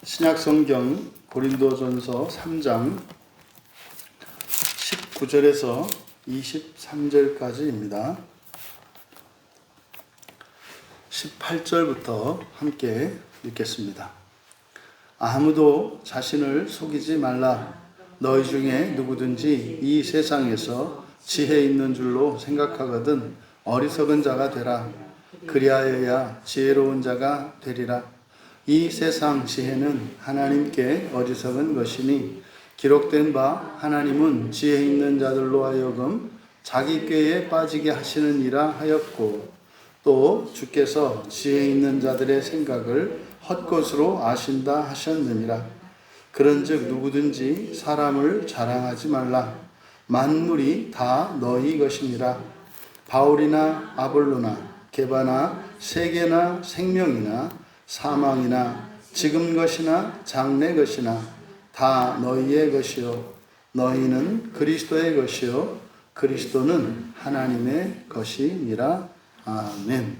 신약성경 고린도전서 3장 19절에서 23절까지입니다. 18절부터 함께 읽겠습니다. 아무도 자신을 속이지 말라. 너희 중에 누구든지 이 세상에서 지혜 있는 줄로 생각하거든 어리석은 자가 되라. 그리하여야 지혜로운 자가 되리라. 이 세상 지혜는 하나님께 어리석은 것이니 기록된 바 하나님은 지혜 있는 자들로 하여금 자기 꾀에 빠지게 하시느니라 하였고, 또 주께서 지혜 있는 자들의 생각을 헛것으로 아신다 하셨느니라. 그런즉 누구든지 사람을 자랑하지 말라. 만물이 다 너희 것이니라. 바울이나 아볼로나 게바나 세계나 생명이나 사망이나 지금 것이나 장래 것이나 다 너희의 것이요 너희는 그리스도의 것이요 그리스도는 하나님의 것이니라. 아멘.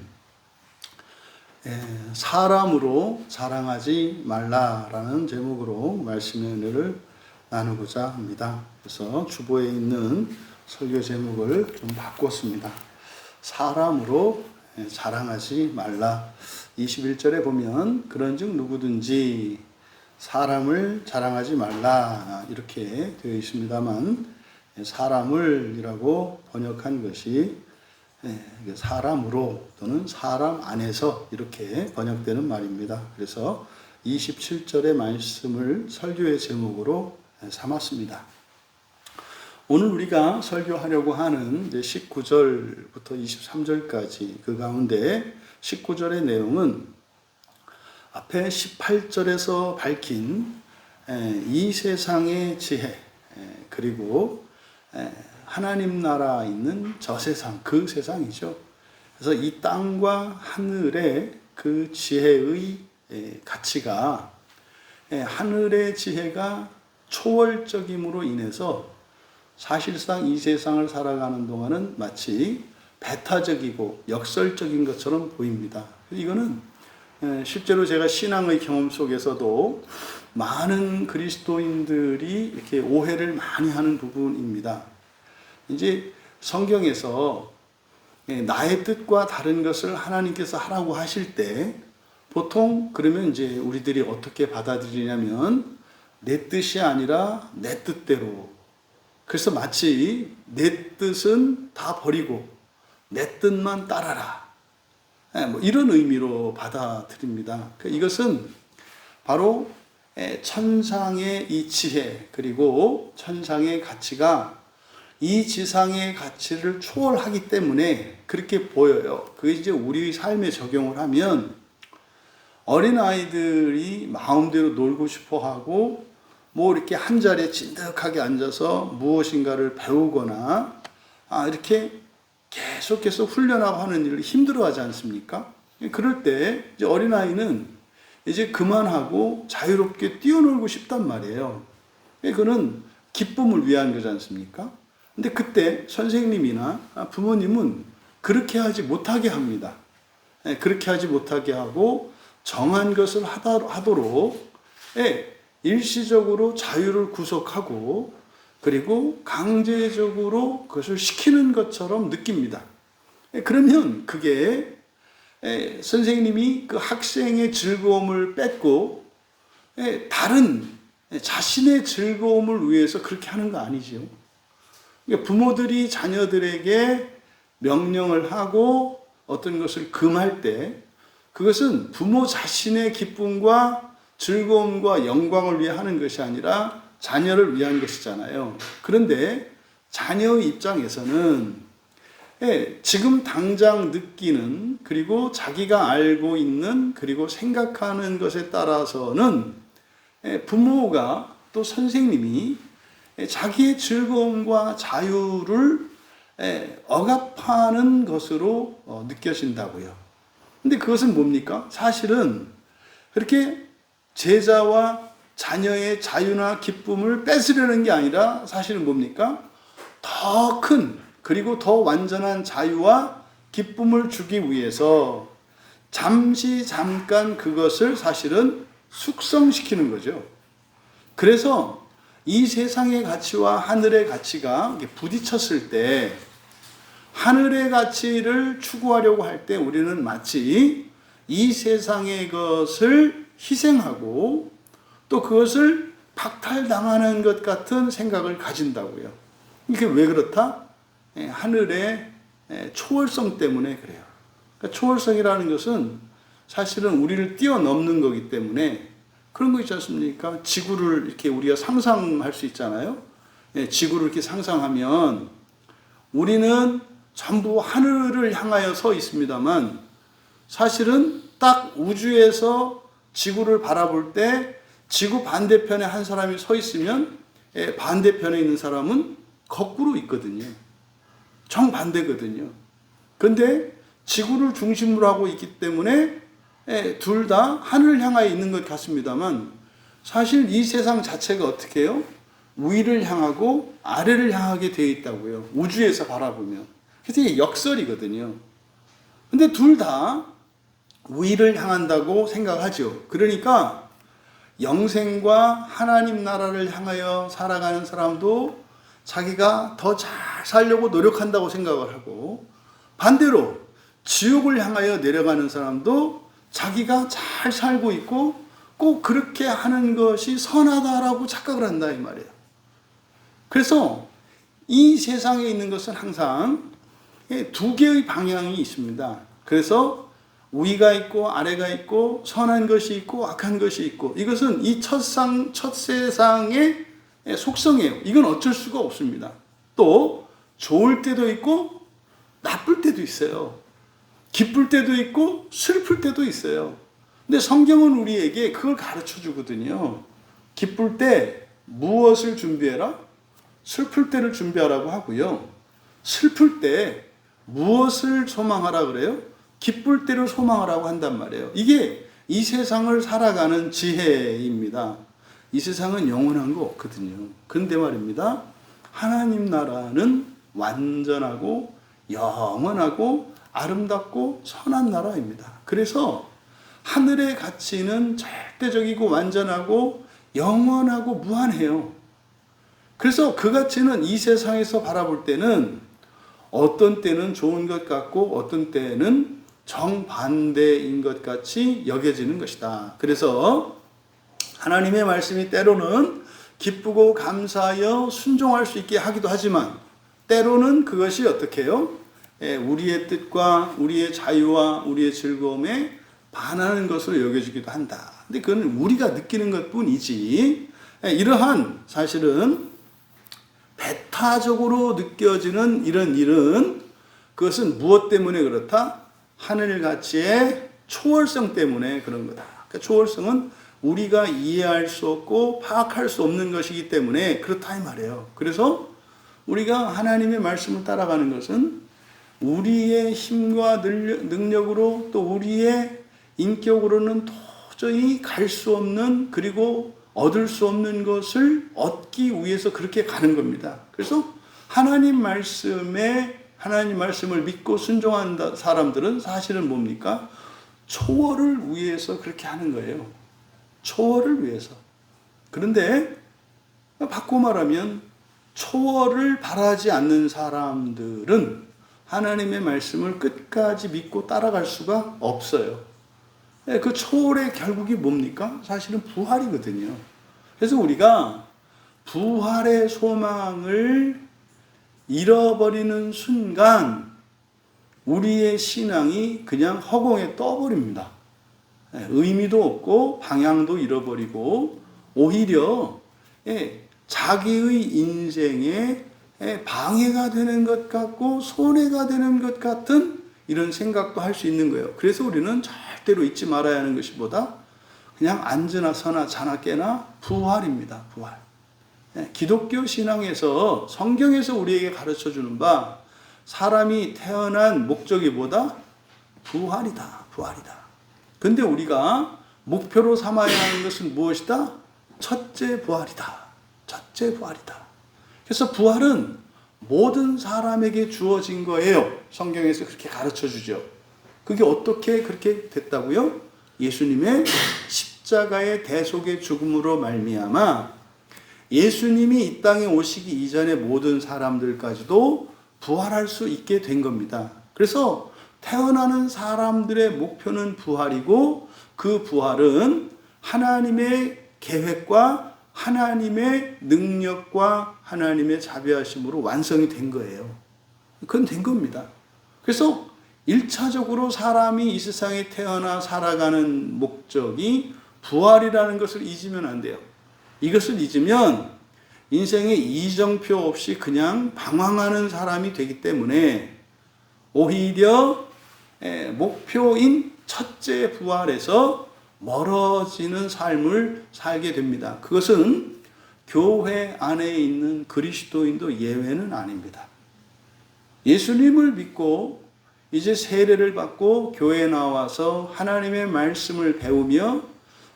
사람으로 자랑하지 말라라는 제목으로 말씀의 은혜를 나누고자 합니다. 그래서 주보에 있는 설교 제목을 좀 바꿨습니다. 사람으로 자랑하지 말라. 21절에 보면 그런즉 누구든지 사람을 자랑하지 말라 이렇게 되어 있습니다만, 사람을 이라고 번역한 것이 사람으로 또는 사람 안에서 이렇게 번역되는 말입니다. 그래서 27절의 말씀을 설교의 제목으로 삼았습니다. 오늘 우리가 설교하려고 하는 19절부터 23절까지 그 가운데 19절의 내용은 앞에 18절에서 밝힌 이 세상의 지혜, 그리고 하나님 나라 있는 저 세상, 그 세상이죠. 그래서 이 땅과 하늘의 그 지혜의 가치가, 하늘의 지혜가 초월적임으로 인해서 사실상 이 세상을 살아가는 동안은 마치 배타적이고 역설적인 것처럼 보입니다. 이거는 실제로 제가 신앙의 경험 속에서도 많은 그리스도인들이 이렇게 오해를 많이 하는 부분입니다. 이제 성경에서 나의 뜻과 다른 것을 하나님께서 하라고 하실 때 보통 그러면 이제 우리들이 어떻게 받아들이냐면 내 뜻이 아니라 내 뜻대로, 그래서 마치 내 뜻은 다 버리고 내 뜻만 따라라, 뭐 이런 의미로 받아들입니다. 이것은 바로 천상의 이 지혜, 그리고 천상의 가치가 이 지상의 가치를 초월하기 때문에 그렇게 보여요. 그게 이제 우리 삶에 적용을 하면 어린아이들이 마음대로 놀고 싶어 하고 뭐 이렇게 한 자리에 찐득하게 앉아서 무엇인가를 배우거나 이렇게 계속해서 훈련하고 하는 일을 힘들어하지 않습니까? 그럴 때 이제 어린아이는 이제 그만하고 자유롭게 뛰어놀고 싶단 말이에요. 그거는 기쁨을 위한 거지 않습니까? 근데 그때 선생님이나 부모님은 그렇게 하지 못하게 합니다. 그렇게 하지 못하게 하고 정한 것을 하도록 일시적으로 자유를 구속하고, 그리고 강제적으로 그것을 시키는 것처럼 느낍니다. 그러면 그게 선생님이 그 학생의 즐거움을 뺏고 다른 자신의 즐거움을 위해서 그렇게 하는 거 아니지요. 부모들이 자녀들에게 명령을 하고 어떤 것을 금할 때 그것은 부모 자신의 기쁨과 즐거움과 영광을 위해 하는 것이 아니라 자녀를 위한 것이잖아요. 그런데 자녀의 입장에서는 지금 당장 느끼는, 그리고 자기가 알고 있는, 그리고 생각하는 것에 따라서는 부모가 또 선생님이 자기의 즐거움과 자유를 억압하는 것으로 느껴진다고요. 근데 그것은 뭡니까? 사실은 그렇게 제자와 자녀의 자유나 기쁨을 뺏으려는 게 아니라 사실은 뭡니까? 더 큰, 그리고 더 완전한 자유와 기쁨을 주기 위해서 잠깐 그것을 사실은 숙성시키는 거죠. 그래서 이 세상의 가치와 하늘의 가치가 부딪혔을 때 하늘의 가치를 추구하려고 할 때 우리는 마치 이 세상의 것을 희생하고 또 그것을 박탈당하는 것 같은 생각을 가진다고요. 이게 왜 그렇다? 하늘의 초월성 때문에 그래요. 그러니까 초월성이라는 것은 사실은 우리를 뛰어넘는 거기 때문에 그런 거 있지 않습니까? 지구를 이렇게 우리가 상상할 수 있잖아요. 지구를 이렇게 상상하면 우리는 전부 하늘을 향하여 서 있습니다만 사실은 딱 우주에서 지구를 바라볼 때 지구 반대편에 한 사람이 서 있으면 반대편에 있는 사람은 거꾸로 있거든요. 정반대거든요. 근데 지구를 중심으로 하고 있기 때문에 둘 다 하늘을 향하여 있는 것 같습니다만 사실 이 세상 자체가 어떻게 해요? 위를 향하고 아래를 향하게 되어 있다고요. 우주에서 바라보면. 그래서 이게 역설이거든요. 근데 둘 다 위를 향한다고 생각하죠. 그러니까 영생과 하나님 나라를 향하여 살아가는 사람도 자기가 더 잘 살려고 노력한다고 생각을 하고 반대로 지옥을 향하여 내려가는 사람도 자기가 잘 살고 있고 꼭 그렇게 하는 것이 선하다라고 착각을 한다 이 말이에요. 그래서 이 세상에 있는 것은 항상 두 개의 방향이 있습니다. 그래서 위가 있고 아래가 있고 선한 것이 있고 악한 것이 있고 이것은 이 첫 세상의 속성이에요. 이건 어쩔 수가 없습니다. 또 좋을 때도 있고 나쁠 때도 있어요. 기쁠 때도 있고 슬플 때도 있어요. 근데 성경은 우리에게 그걸 가르쳐 주거든요. 기쁠 때 무엇을 준비해라? 슬플 때를 준비하라고 하고요. 슬플 때 무엇을 소망하라 그래요? 기쁠 때를 소망하라고 한단 말이에요. 이게 이 세상을 살아가는 지혜입니다. 이 세상은 영원한 거 없거든요. 근데 말입니다. 하나님 나라는 완전하고 영원하고 아름답고 선한 나라입니다. 그래서 하늘의 가치는 절대적이고 완전하고 영원하고 무한해요. 그래서 그 가치는 이 세상에서 바라볼 때는 어떤 때는 좋은 것 같고 어떤 때는 정반대인 것 같이 여겨지는 것이다. 그래서 하나님의 말씀이 때로는 기쁘고 감사하여 순종할 수 있게 하기도 하지만 때로는 그것이 어떻게 해요? 우리의 뜻과 우리의 자유와 우리의 즐거움에 반하는 것으로 여겨지기도 한다. 근데 그건 우리가 느끼는 것 뿐이지 이러한 사실은 배타적으로 느껴지는 이런 일은 그것은 무엇 때문에 그렇다? 하늘 가치의 초월성 때문에 그런 거다. 그러니까 초월성은 우리가 이해할 수 없고 파악할 수 없는 것이기 때문에 그렇다 이 말이에요. 그래서 우리가 하나님의 말씀을 따라가는 것은 우리의 힘과 능력으로 또 우리의 인격으로는 도저히 갈 수 없는 그리고 얻을 수 없는 것을 얻기 위해서 그렇게 가는 겁니다. 그래서 하나님 말씀을 믿고 순종한 사람들은 사실은 뭡니까? 초월을 위해서 그렇게 하는 거예요. 초월을 위해서. 그런데 바꿔 말하면 초월을 바라지 않는 사람들은 하나님의 말씀을 끝까지 믿고 따라갈 수가 없어요. 그 초월의 결국이 뭡니까? 사실은 부활이거든요. 그래서 우리가 부활의 소망을 잃어버리는 순간 우리의 신앙이 그냥 허공에 떠버립니다. 의미도 없고 방향도 잃어버리고 오히려 자기의 인생에 방해가 되는 것 같고 손해가 되는 것 같은 이런 생각도 할 수 있는 거예요. 그래서 우리는 절대로 잊지 말아야 하는 것이 뭐다? 그냥 앉으나 서나 자나 깨나 부활입니다. 부활. 기독교 신앙에서 성경에서 우리에게 가르쳐주는 바 사람이 태어난 목적이 뭐다? 부활이다. 부활이다. 근데 우리가 목표로 삼아야 하는 것은 무엇이다? 첫째 부활이다. 첫째 부활이다. 그래서 부활은 모든 사람에게 주어진 거예요. 성경에서 그렇게 가르쳐 주죠. 그게 어떻게 그렇게 됐다고요? 예수님의 십자가의 대속의 죽음으로 말미암아 예수님이 이 땅에 오시기 이전의 모든 사람들까지도 부활할 수 있게 된 겁니다. 그래서 태어나는 사람들의 목표는 부활이고, 그 부활은 하나님의 계획과 하나님의 능력과 하나님의 자비하심으로 완성이 된 거예요. 그건 된 겁니다. 그래서 1차적으로 사람이 이 세상에 태어나 살아가는 목적이 부활이라는 것을 잊으면 안 돼요. 이것을 잊으면 인생에 이정표 없이 그냥 방황하는 사람이 되기 때문에 오히려 목표인 첫째 부활에서 멀어지는 삶을 살게 됩니다. 그것은 교회 안에 있는 그리스도인도 예외는 아닙니다. 예수님을 믿고 이제 세례를 받고 교회에 나와서 하나님의 말씀을 배우며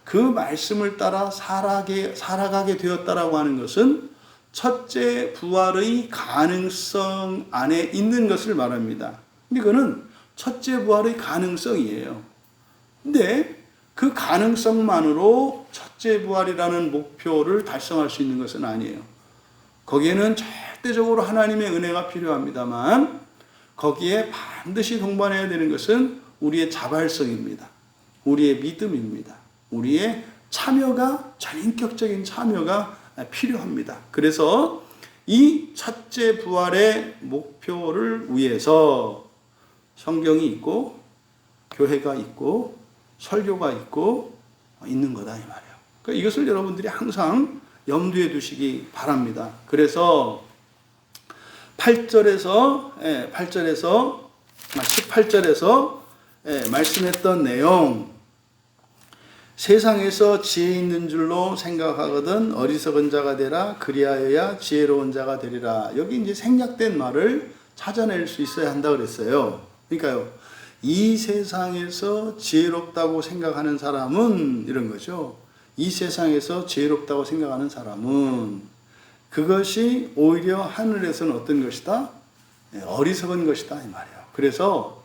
그 말씀을 따라 살아가게 되었다라고 하는 것은 첫째 부활의 가능성 안에 있는 것을 말합니다. 이거는 첫째 부활의 가능성이에요. 근데 그 가능성만으로 첫째 부활이라는 목표를 달성할 수 있는 것은 아니에요. 거기에는 절대적으로 하나님의 은혜가 필요합니다만, 거기에 반드시 동반해야 되는 것은 우리의 자발성입니다. 우리의 믿음입니다. 우리의 참여가, 전인격적인 참여가 필요합니다. 그래서 이 첫째 부활의 목표를 위해서 성경이 있고, 교회가 있고, 설교가 있고, 있는 거다 이 말이에요. 그러니까 이것을 여러분들이 항상 염두에 두시기 바랍니다. 그래서 18절에서 말씀했던 내용, 세상에서 지혜 있는 줄로 생각하거든 어리석은 자가 되라, 그리하여야 지혜로운 자가 되리라. 여기 이제 생략된 말을 찾아낼 수 있어야 한다 그랬어요. 그러니까요, 이 세상에서 지혜롭다고 생각하는 사람은 이런 거죠. 이 세상에서 지혜롭다고 생각하는 사람은 그것이 오히려 하늘에서는 어떤 것이다? 어리석은 것이다 이 말이에요. 그래서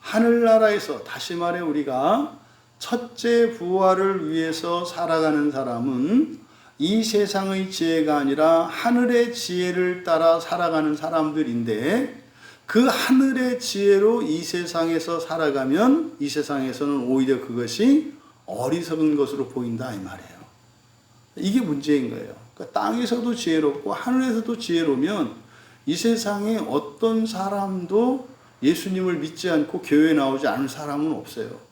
하늘나라에서, 다시 말해 우리가 첫째 부활을 위해서 살아가는 사람은 이 세상의 지혜가 아니라 하늘의 지혜를 따라 살아가는 사람들인데, 그 하늘의 지혜로 이 세상에서 살아가면 이 세상에서는 오히려 그것이 어리석은 것으로 보인다 이 말이에요. 이게 문제인 거예요. 그러니까 땅에서도 지혜롭고 하늘에서도 지혜로우면 이 세상에 어떤 사람도 예수님을 믿지 않고 교회에 나오지 않을 사람은 없어요.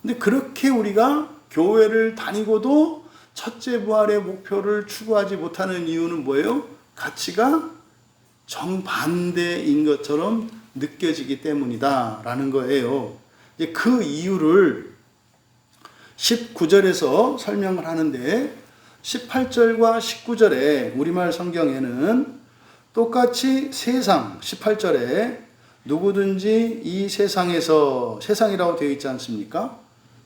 근데 그렇게 우리가 교회를 다니고도 첫째 부활의 목표를 추구하지 못하는 이유는 뭐예요? 가치가 정반대인 것처럼 느껴지기 때문이다라는 거예요. 이제 그 이유를 19절에서 설명을 하는데, 18절과 19절에 우리말 성경에는 똑같이 세상, 18절에 누구든지 이 세상에서, 세상이라고 되어 있지 않습니까?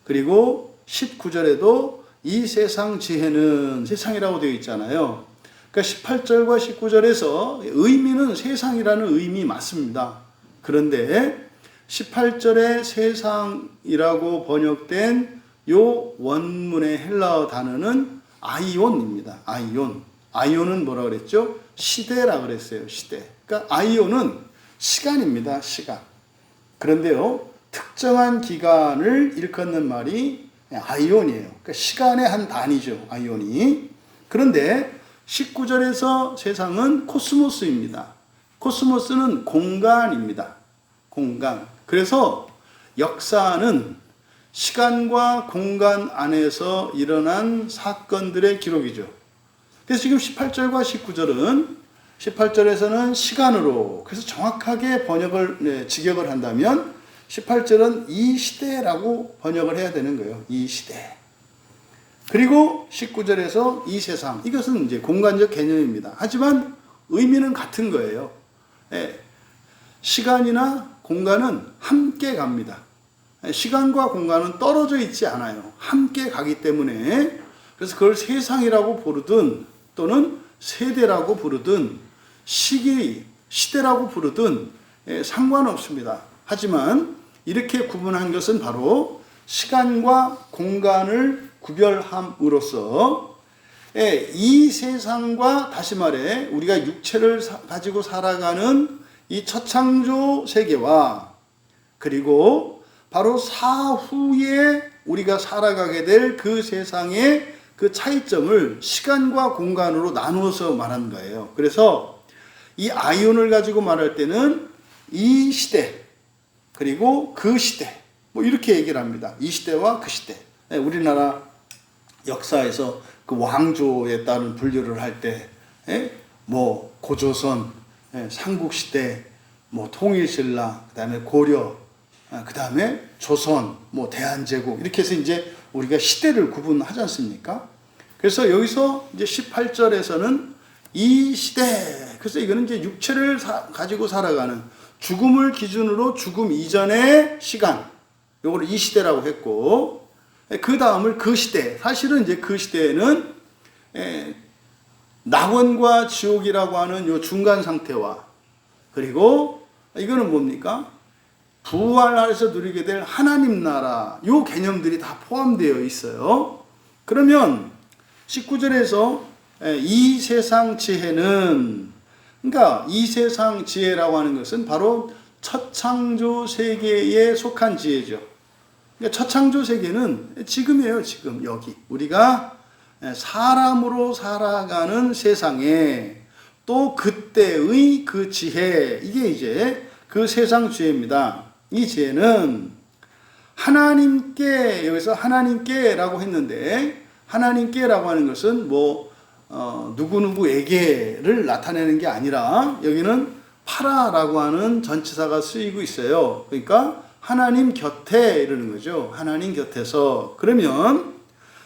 그리고 19절에도 이 세상 지혜는 세상이라고 되어 있잖아요. 그러니까 18절과 19절에서 의미는 세상이라는 의미 맞습니다. 그런데 18절에 세상이라고 번역된 요 원문의 헬라어 단어는 아이온입니다. 아이온. 아이온은 뭐라 그랬죠? 시대라 그랬어요. 시대. 그러니까 아이온은 시간입니다. 시간. 그런데요, 특정한 기간을 일컫는 말이 아이온이에요. 그러니까 시간의 한 단위죠. 아이온이. 그런데 19절에서 세상은 코스모스입니다. 코스모스는 공간입니다. 공간. 그래서 역사는 시간과 공간 안에서 일어난 사건들의 기록이죠. 그래서 지금 18절과 19절은 18절에서는 시간으로, 그래서 정확하게 직역을 한다면 18절은 이 시대라고 번역을 해야 되는 거예요. 이 시대. 그리고 19절에서 이 세상, 이것은 이제 공간적 개념입니다. 하지만 의미는 같은 거예요. 시간이나 공간은 함께 갑니다. 시간과 공간은 떨어져 있지 않아요. 함께 가기 때문에, 그래서 그걸 세상이라고 부르든 또는 세대라고 부르든 시대라고 부르든 상관없습니다. 하지만 이렇게 구분한 것은 바로 시간과 공간을 구별함으로써 이 세상과 다시 말해 우리가 육체를 가지고 살아가는 이 첫창조 세계와 그리고 바로 사후에 우리가 살아가게 될 그 세상의 그 차이점을 시간과 공간으로 나누어서 말하는 거예요. 그래서 이 아이온을 가지고 말할 때는 이 시대 그리고 그 시대 뭐 이렇게 얘기를 합니다. 이 시대와 그 시대. 우리나라 역사에서 그 왕조에 따른 분류를 할 때 뭐 고조선, 삼국시대, 뭐 통일신라, 그다음에 고려, 그다음에 조선, 뭐 대한제국 이렇게 해서 이제 우리가 시대를 구분하지 않습니까? 그래서 여기서 이제 18절에서는 이 시대, 그래서 이거는 이제 육체를 가지고 살아가는 죽음을 기준으로 죽음 이전의 시간, 요거를 이 시대라고 했고, 그 다음을 그 시대, 사실은 이제 그 시대에는 낙원과 지옥이라고 하는 요 중간 상태와 그리고 이거는 뭡니까? 부활하여서 누리게 될 하나님 나라 요 개념들이 다 포함되어 있어요. 그러면 19절에서 이 세상 지혜는, 그러니까 이 세상 지혜라고 하는 것은 바로 첫 창조 세계에 속한 지혜죠. 그러니까 첫 창조 세계는 지금이에요. 지금 여기 우리가 사람으로 살아가는 세상에 또 그때의 그 지혜, 이게 이제 그 세상 지혜입니다. 이 지혜는 하나님께, 여기서 하나님께라고 했는데 하나님께라고 하는 것은 뭐 누구누구에게를 나타내는 게 아니라 여기는 파라라고 하는 전치사가 쓰이고 있어요. 그러니까 하나님 곁에 이러는 거죠. 하나님 곁에서. 그러면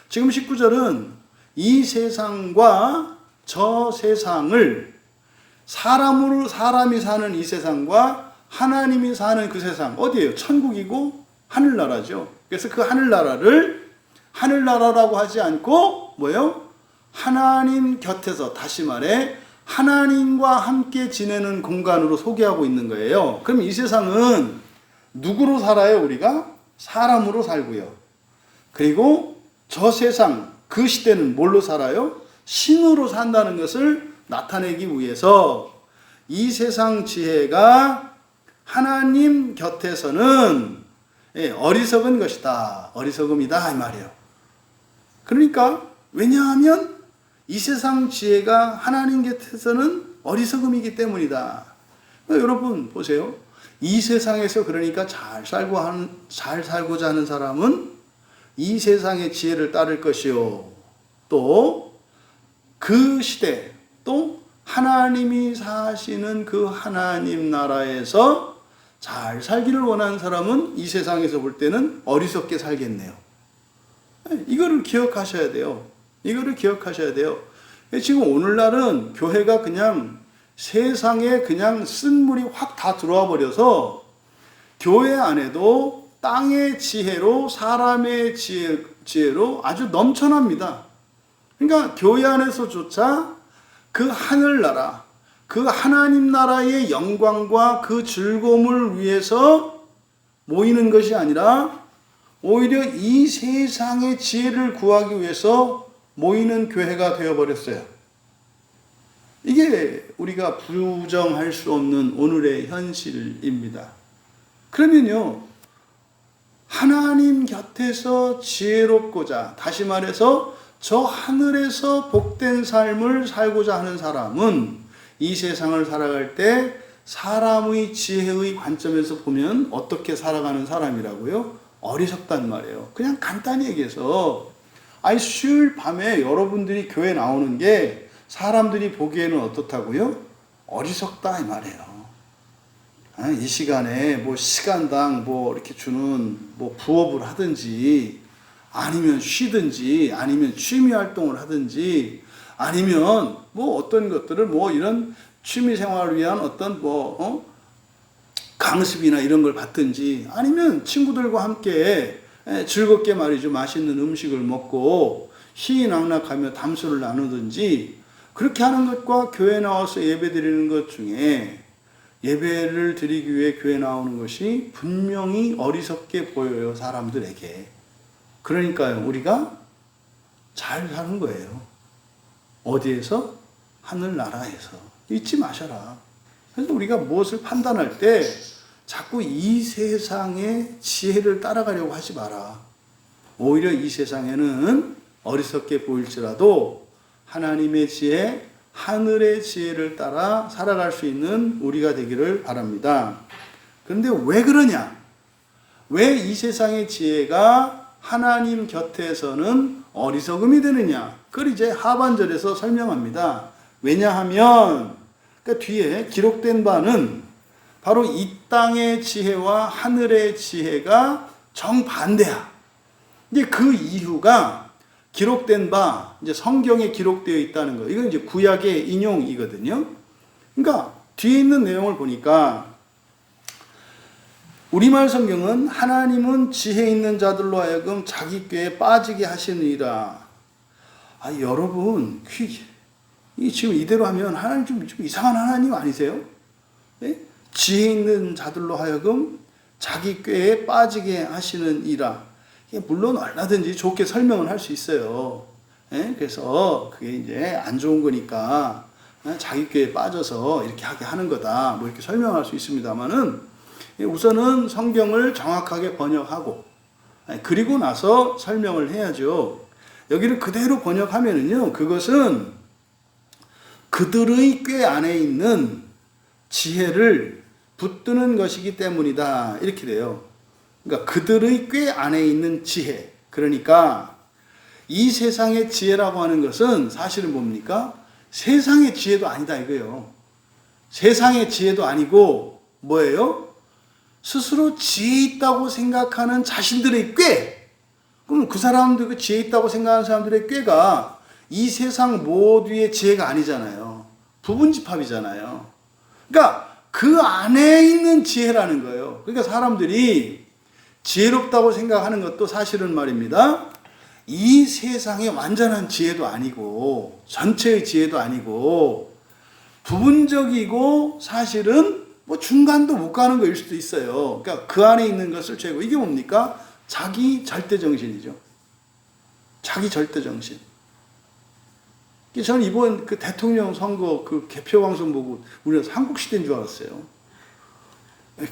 지금 19절은 이 세상과 저 세상을 사람이 사는 이 세상과 하나님이 사는 그 세상 어디예요? 천국이고 하늘나라죠. 그래서 그 하늘나라를 하늘나라라고 하지 않고 뭐예요? 하나님 곁에서, 다시 말해 하나님과 함께 지내는 공간으로 소개하고 있는 거예요. 그럼 이 세상은 누구로 살아요? 우리가 사람으로 살고요. 그리고 저 세상, 그 시대는 뭘로 살아요? 신으로 산다는 것을 나타내기 위해서 이 세상 지혜가 하나님 곁에서는 어리석은 것이다, 어리석음이다 이 말이에요. 그러니까 왜냐하면 이 세상 지혜가 하나님 곁에서는 어리석음이기 때문이다. 여러분 보세요. 이 세상에서 그러니까 잘 살고자 하는 사람은 이 세상의 지혜를 따를 것이요, 또 그 시대, 또 하나님이 사시는 그 하나님 나라에서 잘 살기를 원하는 사람은 이 세상에서 볼 때는 어리석게 살겠네요. 이거를 기억하셔야 돼요. 이거를 기억하셔야 돼요. 지금 오늘날은 교회가 그냥 세상에 그냥 쓴물이 확 다 들어와 버려서 교회 안에도 땅의 지혜로 사람의 지혜로 아주 넘쳐납니다. 그러니까 교회 안에서조차 그 하늘나라, 그 하나님 나라의 영광과 그 즐거움을 위해서 모이는 것이 아니라 오히려 이 세상의 지혜를 구하기 위해서 모이는 교회가 되어버렸어요. 이게 우리가 부정할 수 없는 오늘의 현실입니다. 그러면요, 하나님 곁에서 지혜롭고자, 다시 말해서 저 하늘에서 복된 삶을 살고자 하는 사람은 이 세상을 살아갈 때 사람의 지혜의 관점에서 보면 어떻게 살아가는 사람이라고요? 어리석단 말이에요. 그냥 간단히 얘기해서 수요일 밤에 여러분들이 교회 나오는 게 사람들이 보기에는 어떻다고요? 어리석다 이 말이에요. 이 시간에 뭐 시간당 뭐 이렇게 주는 뭐 부업을 하든지, 아니면 쉬든지, 아니면 취미 활동을 하든지, 아니면 뭐 어떤 것들을 뭐 이런 취미 생활을 위한 어떤 강습이나 이런 걸 받든지, 아니면 친구들과 함께 즐겁게 말이죠, 맛있는 음식을 먹고 희희낙낙하며 담소를 나누든지, 그렇게 하는 것과 교회 나와서 예배 드리는 것 중에 예배를 드리기 위해 교회 나오는 것이 분명히 어리석게 보여요, 사람들에게. 그러니까요, 우리가 잘 사는 거예요. 어디에서? 하늘나라에서. 잊지 마셔라. 그래서 우리가 무엇을 판단할 때 자꾸 이 세상의 지혜를 따라가려고 하지 마라. 오히려 이 세상에는 어리석게 보일지라도 하나님의 지혜, 하늘의 지혜를 따라 살아갈 수 있는 우리가 되기를 바랍니다. 그런데 왜 그러냐? 왜 이 세상의 지혜가 하나님 곁에서는 어리석음이 되느냐? 그걸 이제 하반절에서 설명합니다. 왜냐하면 그러니까 뒤에 기록된 바는 바로 이 땅의 지혜와 하늘의 지혜가 정반대야. 이제 그 이유가 기록된 바, 이제 성경에 기록되어 있다는 거. 이건 이제 구약의 인용이거든요. 그러니까 뒤에 있는 내용을 보니까 우리말 성경은 하나님은 지혜 있는 자들로 하여금 자기 꾀에 빠지게 하시느니라. 여러분, 지금 이대로 하면 하나님 좀 이상한 하나님 아니세요? 네? 지혜 있는 자들로 하여금 자기 꾀에 빠지게 하시느니라. 물론 얼마든지 좋게 설명을 할 수 있어요. 네? 그래서 그게 이제 안 좋은 거니까 자기 꾀에 빠져서 이렇게 하게 하는 거다. 뭐 이렇게 설명할 수 있습니다만은 우선은 성경을 정확하게 번역하고 그리고 나서 설명을 해야죠. 여기를 그대로 번역하면은요, 그것은 그들의 꾀 안에 있는 지혜를 붙드는 것이기 때문이다. 이렇게 돼요. 그러니까 그들의 꾀 안에 있는 지혜. 그러니까 이 세상의 지혜라고 하는 것은 사실은 뭡니까? 세상의 지혜도 아니다 이거예요. 세상의 지혜도 아니고 뭐예요? 스스로 지혜 있다고 생각하는 자신들의 꾀. 그럼 그 사람들, 그 지혜 있다고 생각하는 사람들의 꾀가 이 세상 모두의 지혜가 아니잖아요. 부분집합이잖아요. 그러니까 그 안에 있는 지혜라는 거예요. 그러니까 사람들이 지혜롭다고 생각하는 것도 사실은 말입니다. 이 세상의 완전한 지혜도 아니고 전체의 지혜도 아니고 부분적이고 사실은 뭐 중간도 못 가는 거일 수도 있어요. 그러니까 그 안에 있는 것을 죄고, 이게 뭡니까? 자기 절대정신이죠. 자기 절대정신. 저는 이번 그 대통령 선거 그 개표 방송 보고 우리가 삼국시대인 줄 알았어요.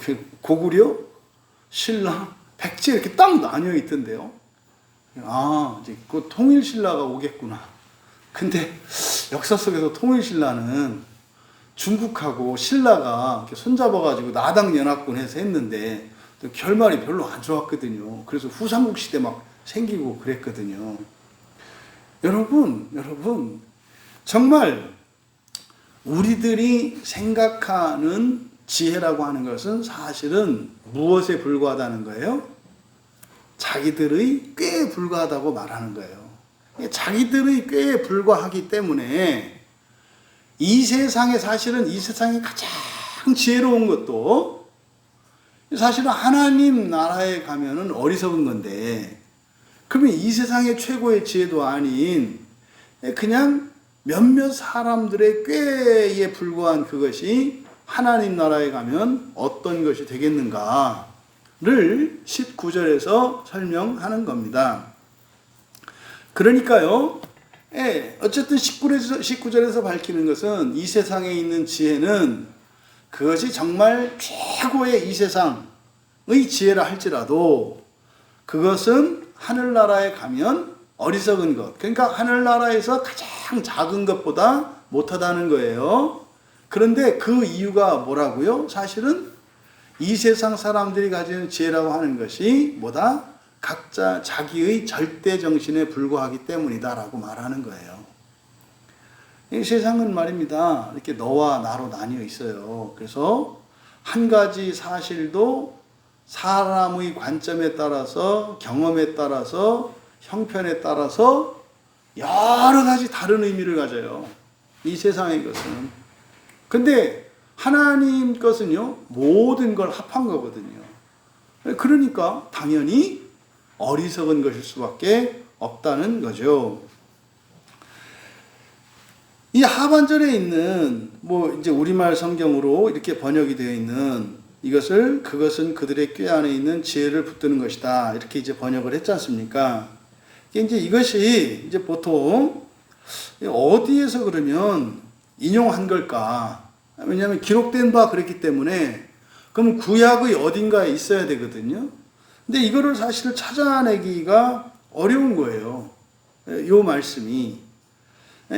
그 고구려, 신라, 백제 이렇게 딱 나뉘어 있던데요. 이제 그 통일신라가 오겠구나. 근데 역사 속에서 통일신라는 중국하고 신라가 손잡아가지고 나당연합군 해서 했는데 결말이 별로 안 좋았거든요. 그래서 후삼국시대 막 생기고 그랬거든요. 여러분, 정말 우리들이 생각하는 지혜라고 하는 것은 사실은 무엇에 불과하다는 거예요? 자기들의 꾀에 불과하다고 말하는 거예요. 자기들의 꾀에 불과하기 때문에 이 세상에 사실은 이 세상에 가장 지혜로운 것도 사실은 하나님 나라에 가면은 어리석은 건데, 그러면 이 세상의 최고의 지혜도 아닌 그냥 몇몇 사람들의 꾀에 불과한 그것이 하나님 나라에 가면 어떤 것이 되겠는가를 19절에서 설명하는 겁니다. 그러니까요, 어쨌든 19절에서 밝히는 것은 이 세상에 있는 지혜는 그것이 정말 최고의 이 세상의 지혜라 할지라도 그것은 하늘나라에 가면 어리석은 것, 그러니까 하늘나라에서 가장 작은 것보다 못하다는 거예요. 그런데 그 이유가 뭐라고요? 사실은 이 세상 사람들이 가지는 지혜라고 하는 것이 뭐다? 각자 자기의 절대정신에 불과하기 때문이다라고 말하는 거예요. 이 세상은 말입니다, 이렇게 너와 나로 나뉘어 있어요. 그래서 한 가지 사실도 사람의 관점에 따라서, 경험에 따라서, 형편에 따라서 여러 가지 다른 의미를 가져요. 이 세상의 것은. 근데 하나님 것은요, 모든 걸 합한 거거든요. 그러니까 당연히 어리석은 것일 수밖에 없다는 거죠. 이 하반절에 있는 이제 우리말 성경으로 이렇게 번역이 되어 있는 이것을, 그것은 그들의 꾀 안에 있는 지혜를 붙드는 것이다, 이렇게 이제 번역을 했지 않습니까? 이제 이것이 이제 보통 어디에서 그러면 인용한 걸까? 왜냐하면 기록된 바 그랬기 때문에 그럼 구약의 어딘가에 있어야 되거든요. 근데 이거를 사실 찾아내기가 어려운 거예요. 이 말씀이.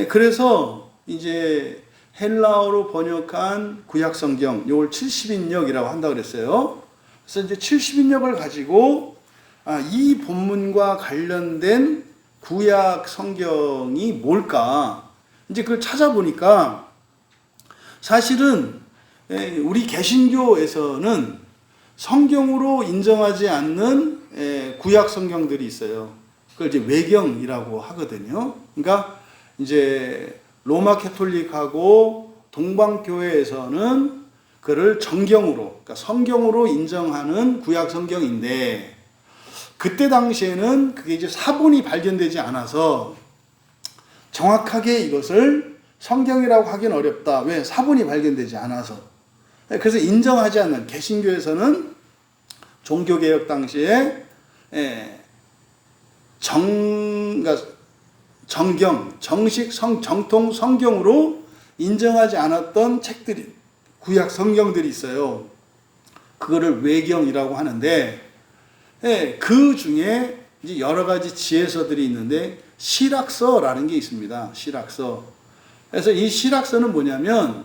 그래서 이제 헬라어로 번역한 구약 성경, 이걸 70인역이라고 한다 그랬어요. 그래서 이제 70인역을 가지고 이 본문과 관련된 구약 성경이 뭘까? 이제 그걸 찾아보니까 사실은 우리 개신교에서는 성경으로 인정하지 않는 구약 성경들이 있어요. 그걸 이제 외경이라고 하거든요. 그러니까 이제 로마 캐톨릭하고 동방교회에서는 그를 정경으로, 그러니까 성경으로 인정하는 구약 성경인데, 그때 당시에는 그게 이제 사본이 발견되지 않아서 정확하게 이것을 성경이라고 하기는 어렵다. 왜? 사본이 발견되지 않아서. 그래서 인정하지 않는, 개신교에서는 종교개혁 당시에 그러니까 정경, 정식 정통 성경으로 인정하지 않았던 책들이, 구약 성경들이 있어요. 그거를 외경이라고 하는데, 그 중에 이제 여러 가지 지혜서들이 있는데 실학서라는 게 있습니다. 실학서. 그래서 이 실학서는 뭐냐면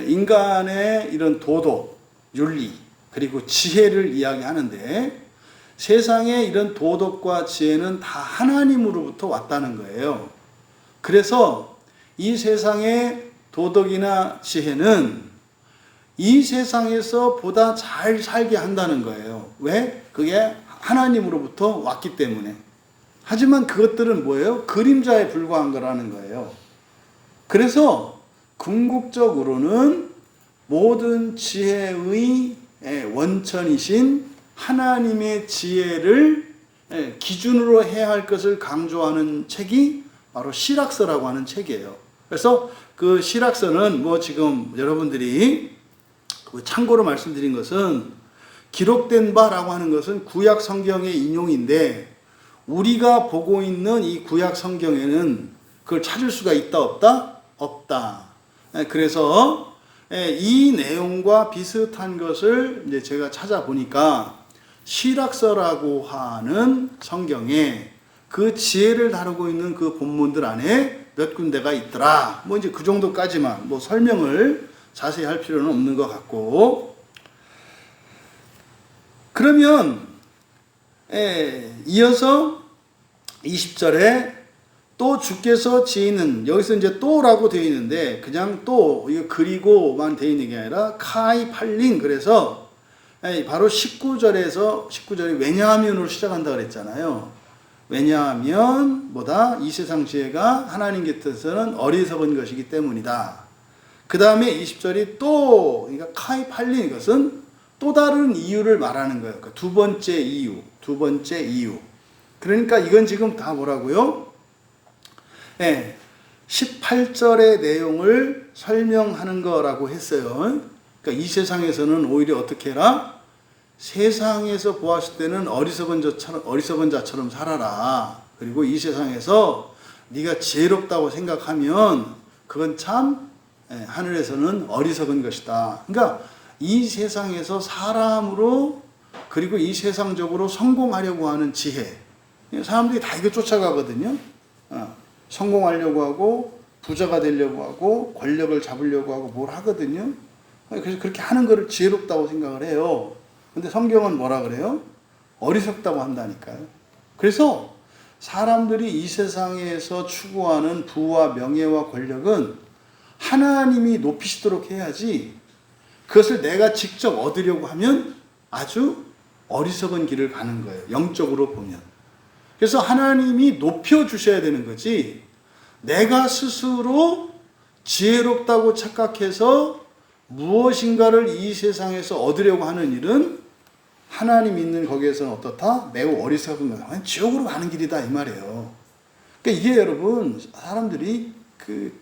인간의 이런 도덕, 윤리, 그리고 지혜를 이야기하는데, 세상의 이런 도덕과 지혜는 다 하나님으로부터 왔다는 거예요. 그래서 이 세상의 도덕이나 지혜는 이 세상에서 보다 잘 살게 한다는 거예요. 왜? 그게 하나님으로부터 왔기 때문에. 하지만 그것들은 뭐예요? 그림자에 불과한 거라는 거예요. 그래서 궁극적으로는 모든 지혜의 원천이신 하나님의 지혜를 기준으로 해야 할 것을 강조하는 책이 바로 실학서라고 하는 책이에요. 그래서 그 실학서는 뭐 지금 여러분들이 참고로 말씀드린 것은, 기록된 바라고 하는 것은 구약 성경의 인용인데, 우리가 보고 있는 이 구약 성경에는 그걸 찾을 수가 있다 없다? 없다. 그래서 이 내용과 비슷한 것을 이제 제가 찾아보니까 실학서라고 하는 성경에 그 지혜를 다루고 있는 그 본문들 안에 몇 군데가 있더라. 뭐 이제 그 정도까지만, 뭐 설명을 자세히 할 필요는 없는 것 같고. 그러면 이어서 20절에 또 주께서 지으는, 여기서 이제 또라고 되어 있는데 그냥 또 이거 그리고만 되어 있는 게 아니라 카이 팔린, 그래서 바로 19절이 왜냐하면으로 시작한다 그랬잖아요. 왜냐하면 뭐다? 이 세상 지혜가 하나님 곁에서는 어리석은 것이기 때문이다. 그 다음에 20절이 또, 그러니까 카이 팔린 것은 또 다른 이유를 말하는 거예요. 그러니까 두 번째 이유. 그러니까 이건 지금 다 뭐라고요? 18절의 내용을 설명하는 거라고 했어요. 그러니까 이 세상에서는 오히려 어떻게 해라? 세상에서 보았을 때는 어리석은 자처럼 살아라. 그리고 이 세상에서 네가 지혜롭다고 생각하면 그건 참 하늘에서는 어리석은 것이다. 그러니까 이 세상에서 사람으로, 그리고 이 세상적으로 성공하려고 하는 지혜, 사람들이 다 이거 쫓아가거든요. 성공하려고 하고 부자가 되려고 하고 권력을 잡으려고 하고 뭘 하거든요. 그래서 그렇게 하는 거를 지혜롭다고 생각을 해요. 근데 성경은 뭐라 그래요? 어리석다고 한다니까요. 그래서 사람들이 이 세상에서 추구하는 부와 명예와 권력은 하나님이 높이시도록 해야지, 그것을 내가 직접 얻으려고 하면 아주 어리석은 길을 가는 거예요. 영적으로 보면. 그래서 하나님이 높여주셔야 되는 거지, 내가 스스로 지혜롭다고 착각해서 무엇인가를 이 세상에서 얻으려고 하는 일은 하나님 있는 거기에서는 어떻다? 매우 어리석은 거야. 지옥으로 가는 길이다 이 말이에요. 그러니까 이게 여러분, 사람들이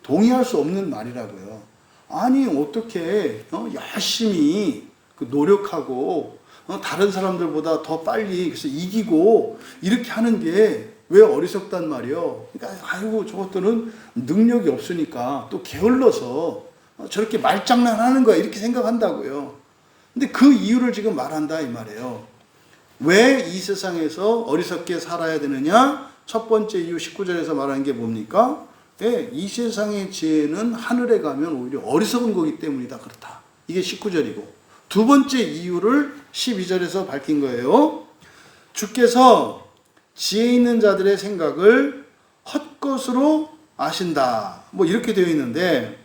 동의할 수 없는 말이라고요. 아니 어떻게 열심히 노력하고 다른 사람들보다 더 빨리 그래서 이기고 이렇게 하는 게 왜 어리석단 말이에요. 그러니까 아이고 저것들은 능력이 없으니까 또 게을러서 저렇게 말장난하는 거야 이렇게 생각한다고요. 근데 그 이유를 지금 말한다 이 말이에요. 왜 이 세상에서 어리석게 살아야 되느냐? 첫 번째 이유 19절에서 말하는 게 뭡니까? 이 세상의 지혜는 하늘에 가면 오히려 어리석은 거기 때문이다 그렇다. 이게 19절이고 두 번째 이유를 12절에서 밝힌 거예요. 주께서 지혜 있는 자들의 생각을 헛것으로 아신다. 뭐 이렇게 되어 있는데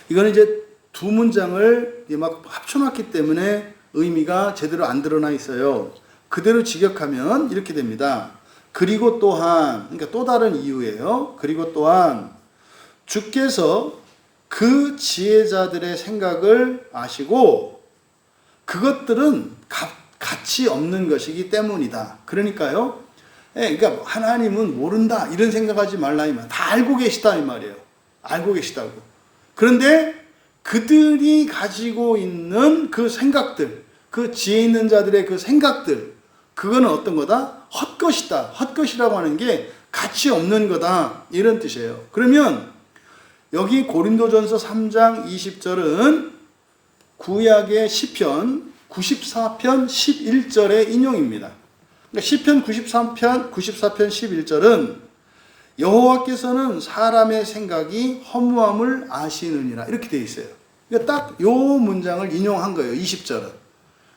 이거는 이제 두 문장을 막 합쳐놨기 때문에 의미가 제대로 안 드러나 있어요. 그대로 직역하면 이렇게 됩니다. 그리고 또한, 그러니까 또 다른 이유예요. 그리고 또한 주께서 그 지혜자들의 생각을 아시고 그것들은 가치 없는 것이기 때문이다. 그러니까요. 그러니까 하나님은 모른다 이런 생각하지 말라 이 말. 다 알고 계시다 이 말이에요. 알고 계시다고. 그런데 그들이 가지고 있는 그 생각들, 그 지혜 있는 자들의 그 생각들, 그거는 어떤 거다? 헛것이다. 헛것이라고 하는 게 가치 없는 거다. 이런 뜻이에요. 그러면 여기 고린도전서 3장 20절은 구약의 시편 94편 11절의 인용입니다. 그러니까 시편 94편 11절은 여호와께서는 사람의 생각이 허무함을 아시느니라 이렇게 되어 있어요. 그러니까 딱 요 문장을 인용한 거예요. 20절은.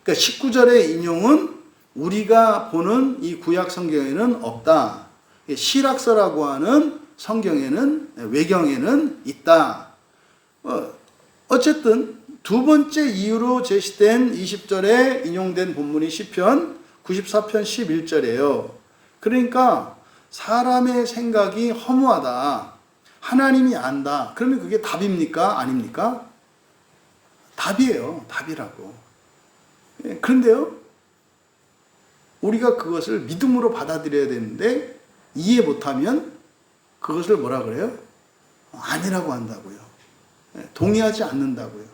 그러니까 19절의 인용은 우리가 보는 이 구약 성경에는 없다. 시락서라고 하는 성경에는 외경에는 있다. 어쨌든 두 번째 이유로 제시된 20절에 인용된 본문이 시편 94편 11절이에요. 그러니까 사람의 생각이 허무하다. 하나님이 안다. 그러면 그게 답입니까? 아닙니까? 답이에요. 답이라고. 그런데요. 우리가 그것을 믿음으로 받아들여야 되는데 이해 못하면 그것을 뭐라 그래요? 아니라고 한다고요. 동의하지 않는다고요.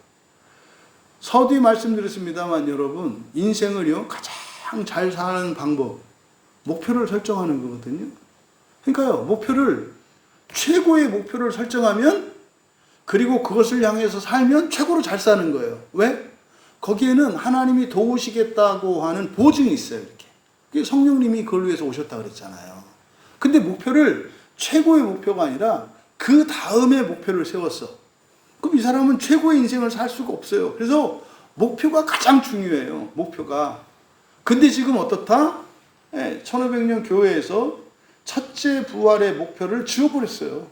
서두에 말씀드렸습니다만 여러분 인생을요 가장 잘 사는 방법 목표를 설정하는 거거든요. 그러니까요 목표를 최고의 목표를 설정하면 그리고 그것을 향해서 살면 최고로 잘 사는 거예요. 왜? 거기에는 하나님이 도우시겠다고 하는 보증이 있어요. 이렇게 성령님이 그걸 위해서 오셨다 그랬잖아요. 근데 목표를 최고의 목표가 아니라 그 다음에 목표를 세웠어. 그럼 이 사람은 최고의 인생을 살 수가 없어요. 그래서 목표가 가장 중요해요. 목표가. 근데 지금 어떻다? 1500년 교회에서 첫째 부활의 목표를 지워버렸어요.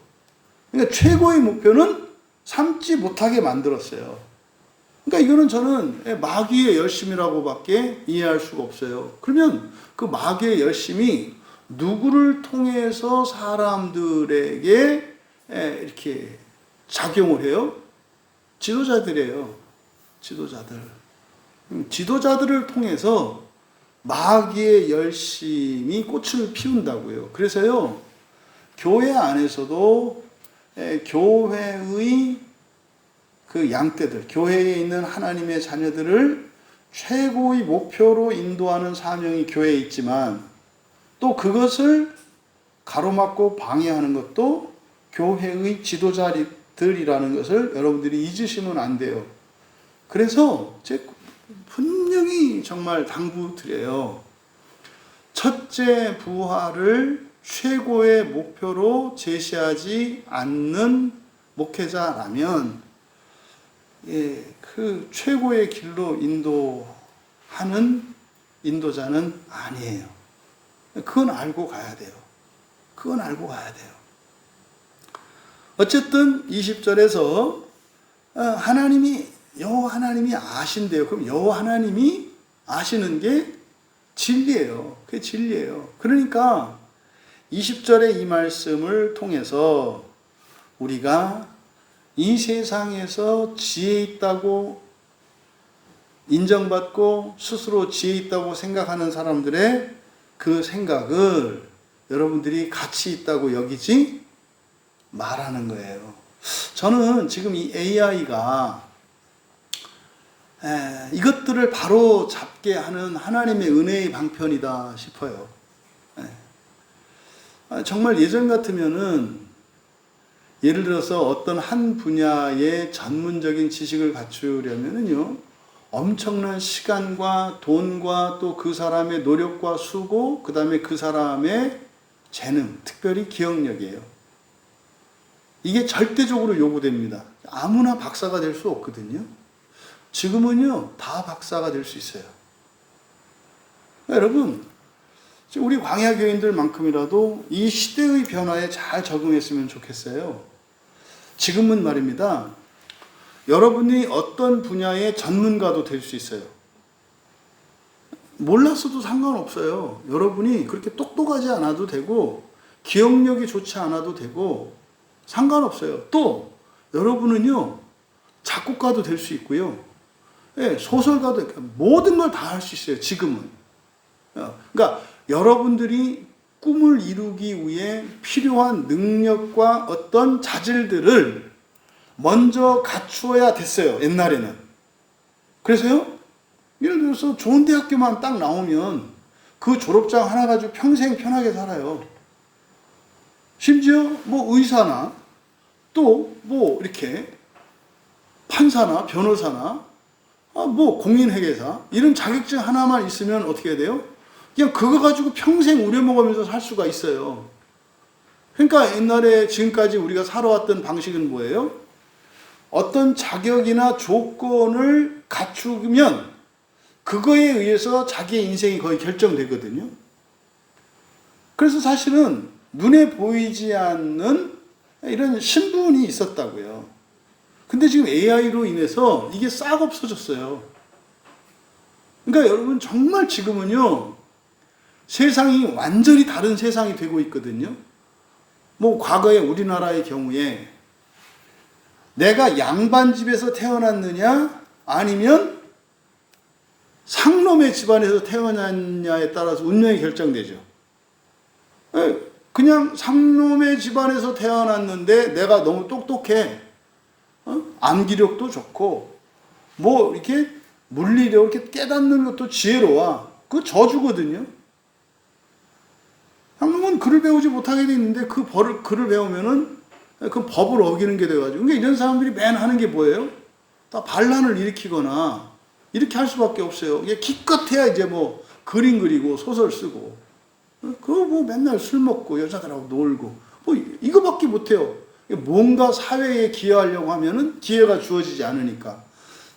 그러니까 최고의 목표는 삼지 못하게 만들었어요. 그러니까 이거는 저는 마귀의 열심이라고밖에 이해할 수가 없어요. 그러면 그 마귀의 열심이 누구를 통해서 사람들에게 이렇게 작용을 해요? 지도자들이에요. 지도자들. 지도자들을 통해서 마귀의 열심이 꽃을 피운다고요. 그래서요, 교회 안에서도 교회의 그 양떼들, 교회에 있는 하나님의 자녀들을 최고의 목표로 인도하는 사명이 교회에 있지만 또 그것을 가로막고 방해하는 것도 교회의 지도자들이라는 것을 여러분들이 잊으시면 안 돼요. 그래서 제가 분명히 정말 당부드려요. 첫째 부활을 최고의 목표로 제시하지 않는 목회자라면 그 최고의 길로 인도하는 인도자는 아니에요. 그건 알고 가야 돼요. 그건 알고 가야 돼요. 어쨌든 20절에서 여호와 하나님이 아신대요. 그럼 여호와 하나님이 아시는 게 진리예요. 그게 진리예요. 그러니까 20절의 이 말씀을 통해서 우리가 이 세상에서 지혜 있다고 인정받고 스스로 지혜 있다고 생각하는 사람들의 그 생각을 여러분들이 가치 있다고 여기지 말하는 거예요. 저는 지금 이 AI가 이것들을 바로 잡게 하는 하나님의 은혜의 방편이다 싶어요. 정말 예전 같으면은 예를 들어서 어떤 한 분야의 전문적인 지식을 갖추려면은요, 엄청난 시간과 돈과 또 그 사람의 노력과 수고, 그 다음에 그 사람의 재능, 특별히 기억력이에요. 이게 절대적으로 요구됩니다. 아무나 박사가 될 수 없거든요. 지금은요, 다 박사가 될 수 있어요. 여러분, 우리 광야 교인들만큼이라도 이 시대의 변화에 잘 적응했으면 좋겠어요. 지금은 말입니다. 여러분이 어떤 분야의 전문가도 될 수 있어요. 몰랐어도 상관없어요. 여러분이 그렇게 똑똑하지 않아도 되고 기억력이 좋지 않아도 되고 상관없어요. 또 여러분은요, 작곡가도 될 수 있고요. 소설가도, 모든 걸 다 할 수 있어요. 지금은. 그러니까 여러분들이 꿈을 이루기 위해 필요한 능력과 어떤 자질들을 먼저 갖추어야 됐어요. 옛날에는. 그래서요, 예를 들어서 좋은 대학교만 딱 나오면 그 졸업장 하나 가지고 평생 편하게 살아요. 심지어 뭐 의사나 또 뭐 이렇게 판사나 변호사나 뭐 공인회계사 이런 자격증 하나만 있으면 어떻게 해야 돼요? 그냥 그거 가지고 평생 우려먹으면서 살 수가 있어요. 그러니까 옛날에 지금까지 우리가 살아왔던 방식은 뭐예요? 어떤 자격이나 조건을 갖추면 그거에 의해서 자기의 인생이 거의 결정되거든요. 그래서 사실은 눈에 보이지 않는 이런 신분이 있었다고요. 근데 지금 AI로 인해서 이게 싹 없어졌어요. 그러니까 여러분 정말 지금은요, 세상이 완전히 다른 세상이 되고 있거든요. 뭐 과거에 우리나라의 경우에 내가 양반집에서 태어났느냐 아니면 상놈의 집안에서 태어났냐에 따라서 운명이 결정되죠. 그냥 상놈의 집안에서 태어났는데 내가 너무 똑똑해. 암기력도 좋고 뭐 이렇게 물리력 이렇게 깨닫는 것도 지혜로워. 그거 저주거든요. 상놈은 글을 배우지 못하게 돼 있는데 그 글을 배우면은 그 법을 어기는 게 돼가지고. 그러니까 이런 사람들이 맨 하는 게 뭐예요? 다 반란을 일으키거나 이렇게 할 수밖에 없어요. 이게 기껏해야 이제 뭐 그림 그리고 소설 쓰고, 그거 뭐 맨날 술 먹고 여자들하고 놀고 뭐 이거밖에 못해요. 뭔가 사회에 기여하려고 하면은 기회가 주어지지 않으니까.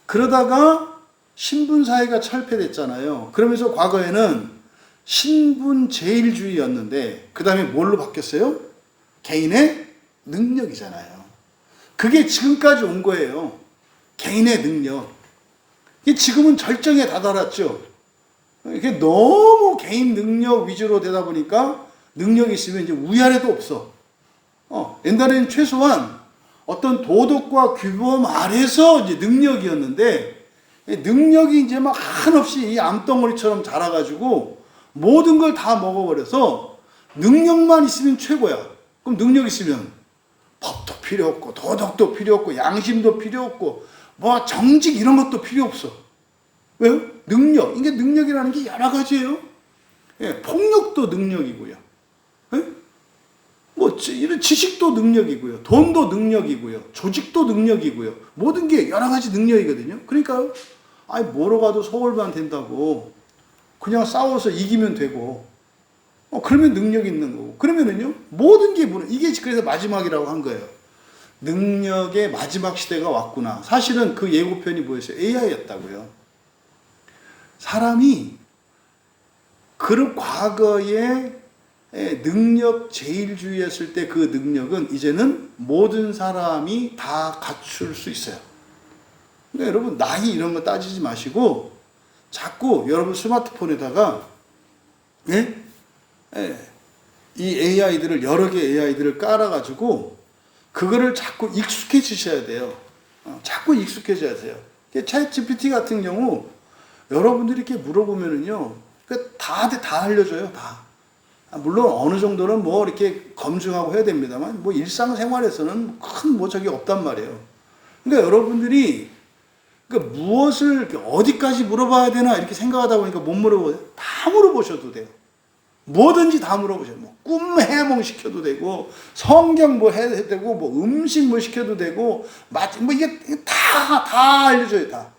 그러다가 신분사회가 철폐됐잖아요. 그러면서 과거에는 신분제일주의였는데 그 다음에 뭘로 바뀌었어요? 개인의 능력이잖아요. 그게 지금까지 온 거예요. 개인의 능력. 지금은 절정에 다다랐죠. 이게 너무 개인 능력 위주로 되다 보니까 능력이 있으면 이제 위아래도 없어. 옛날에는 최소한 어떤 도덕과 규범 아래서 이제 능력이었는데, 능력이 이제 막 한없이 이 암덩어리처럼 자라가지고 모든 걸 다 먹어버려서 능력만 있으면 최고야. 그럼 능력 있으면 법도 필요 없고 도덕도 필요 없고 양심도 필요 없고 뭐 정직 이런 것도 필요 없어. 왜요? 능력. 이게 능력이라는 게 여러 가지예요. 폭력도 능력이고요. 뭐 이런 지식도 능력이고요. 돈도 능력이고요. 조직도 능력이고요. 모든 게 여러 가지 능력이거든요. 그러니까 뭐로 가도 서울만 된다고 그냥 싸워서 이기면 되고 그러면 능력이 있는 거고. 그러면은요, 모든 게 이게 그래서 마지막이라고 한 거예요. 능력의 마지막 시대가 왔구나. 사실은 그 예고편이 뭐였어요? AI였다고요. 사람이 그 과거에 능력 제일주의였을 때 그 능력은 이제는 모든 사람이 다 갖출 수 있어요. 그러니까 여러분 나이 이런 거 따지지 마시고 자꾸 여러분 스마트폰에다가 이 AI들을 여러 개 AI들을 깔아가지고 그거를 자꾸 익숙해지셔야 돼요. 자꾸 익숙해져야 돼요. 챗 GPT 같은 경우 여러분들이 이렇게 물어보면은요, 다 알려줘요. 다. 물론 어느 정도는 뭐 이렇게 검증하고 해야 됩니다만 뭐 일상생활에서는 큰 뭐 적이 없단 말이에요. 그러니까 여러분들이 그러니까 무엇을 어디까지 물어봐야 되나 이렇게 생각하다 보니까 못 물어보세요. 다 물어보셔도 돼요. 뭐든지 다 물어보셔요. 뭐 꿈 해몽 시켜도 되고, 성경 뭐 해도 되고, 뭐 음식 뭐 시켜도 되고, 뭐 이게 다 알려줘요, 다.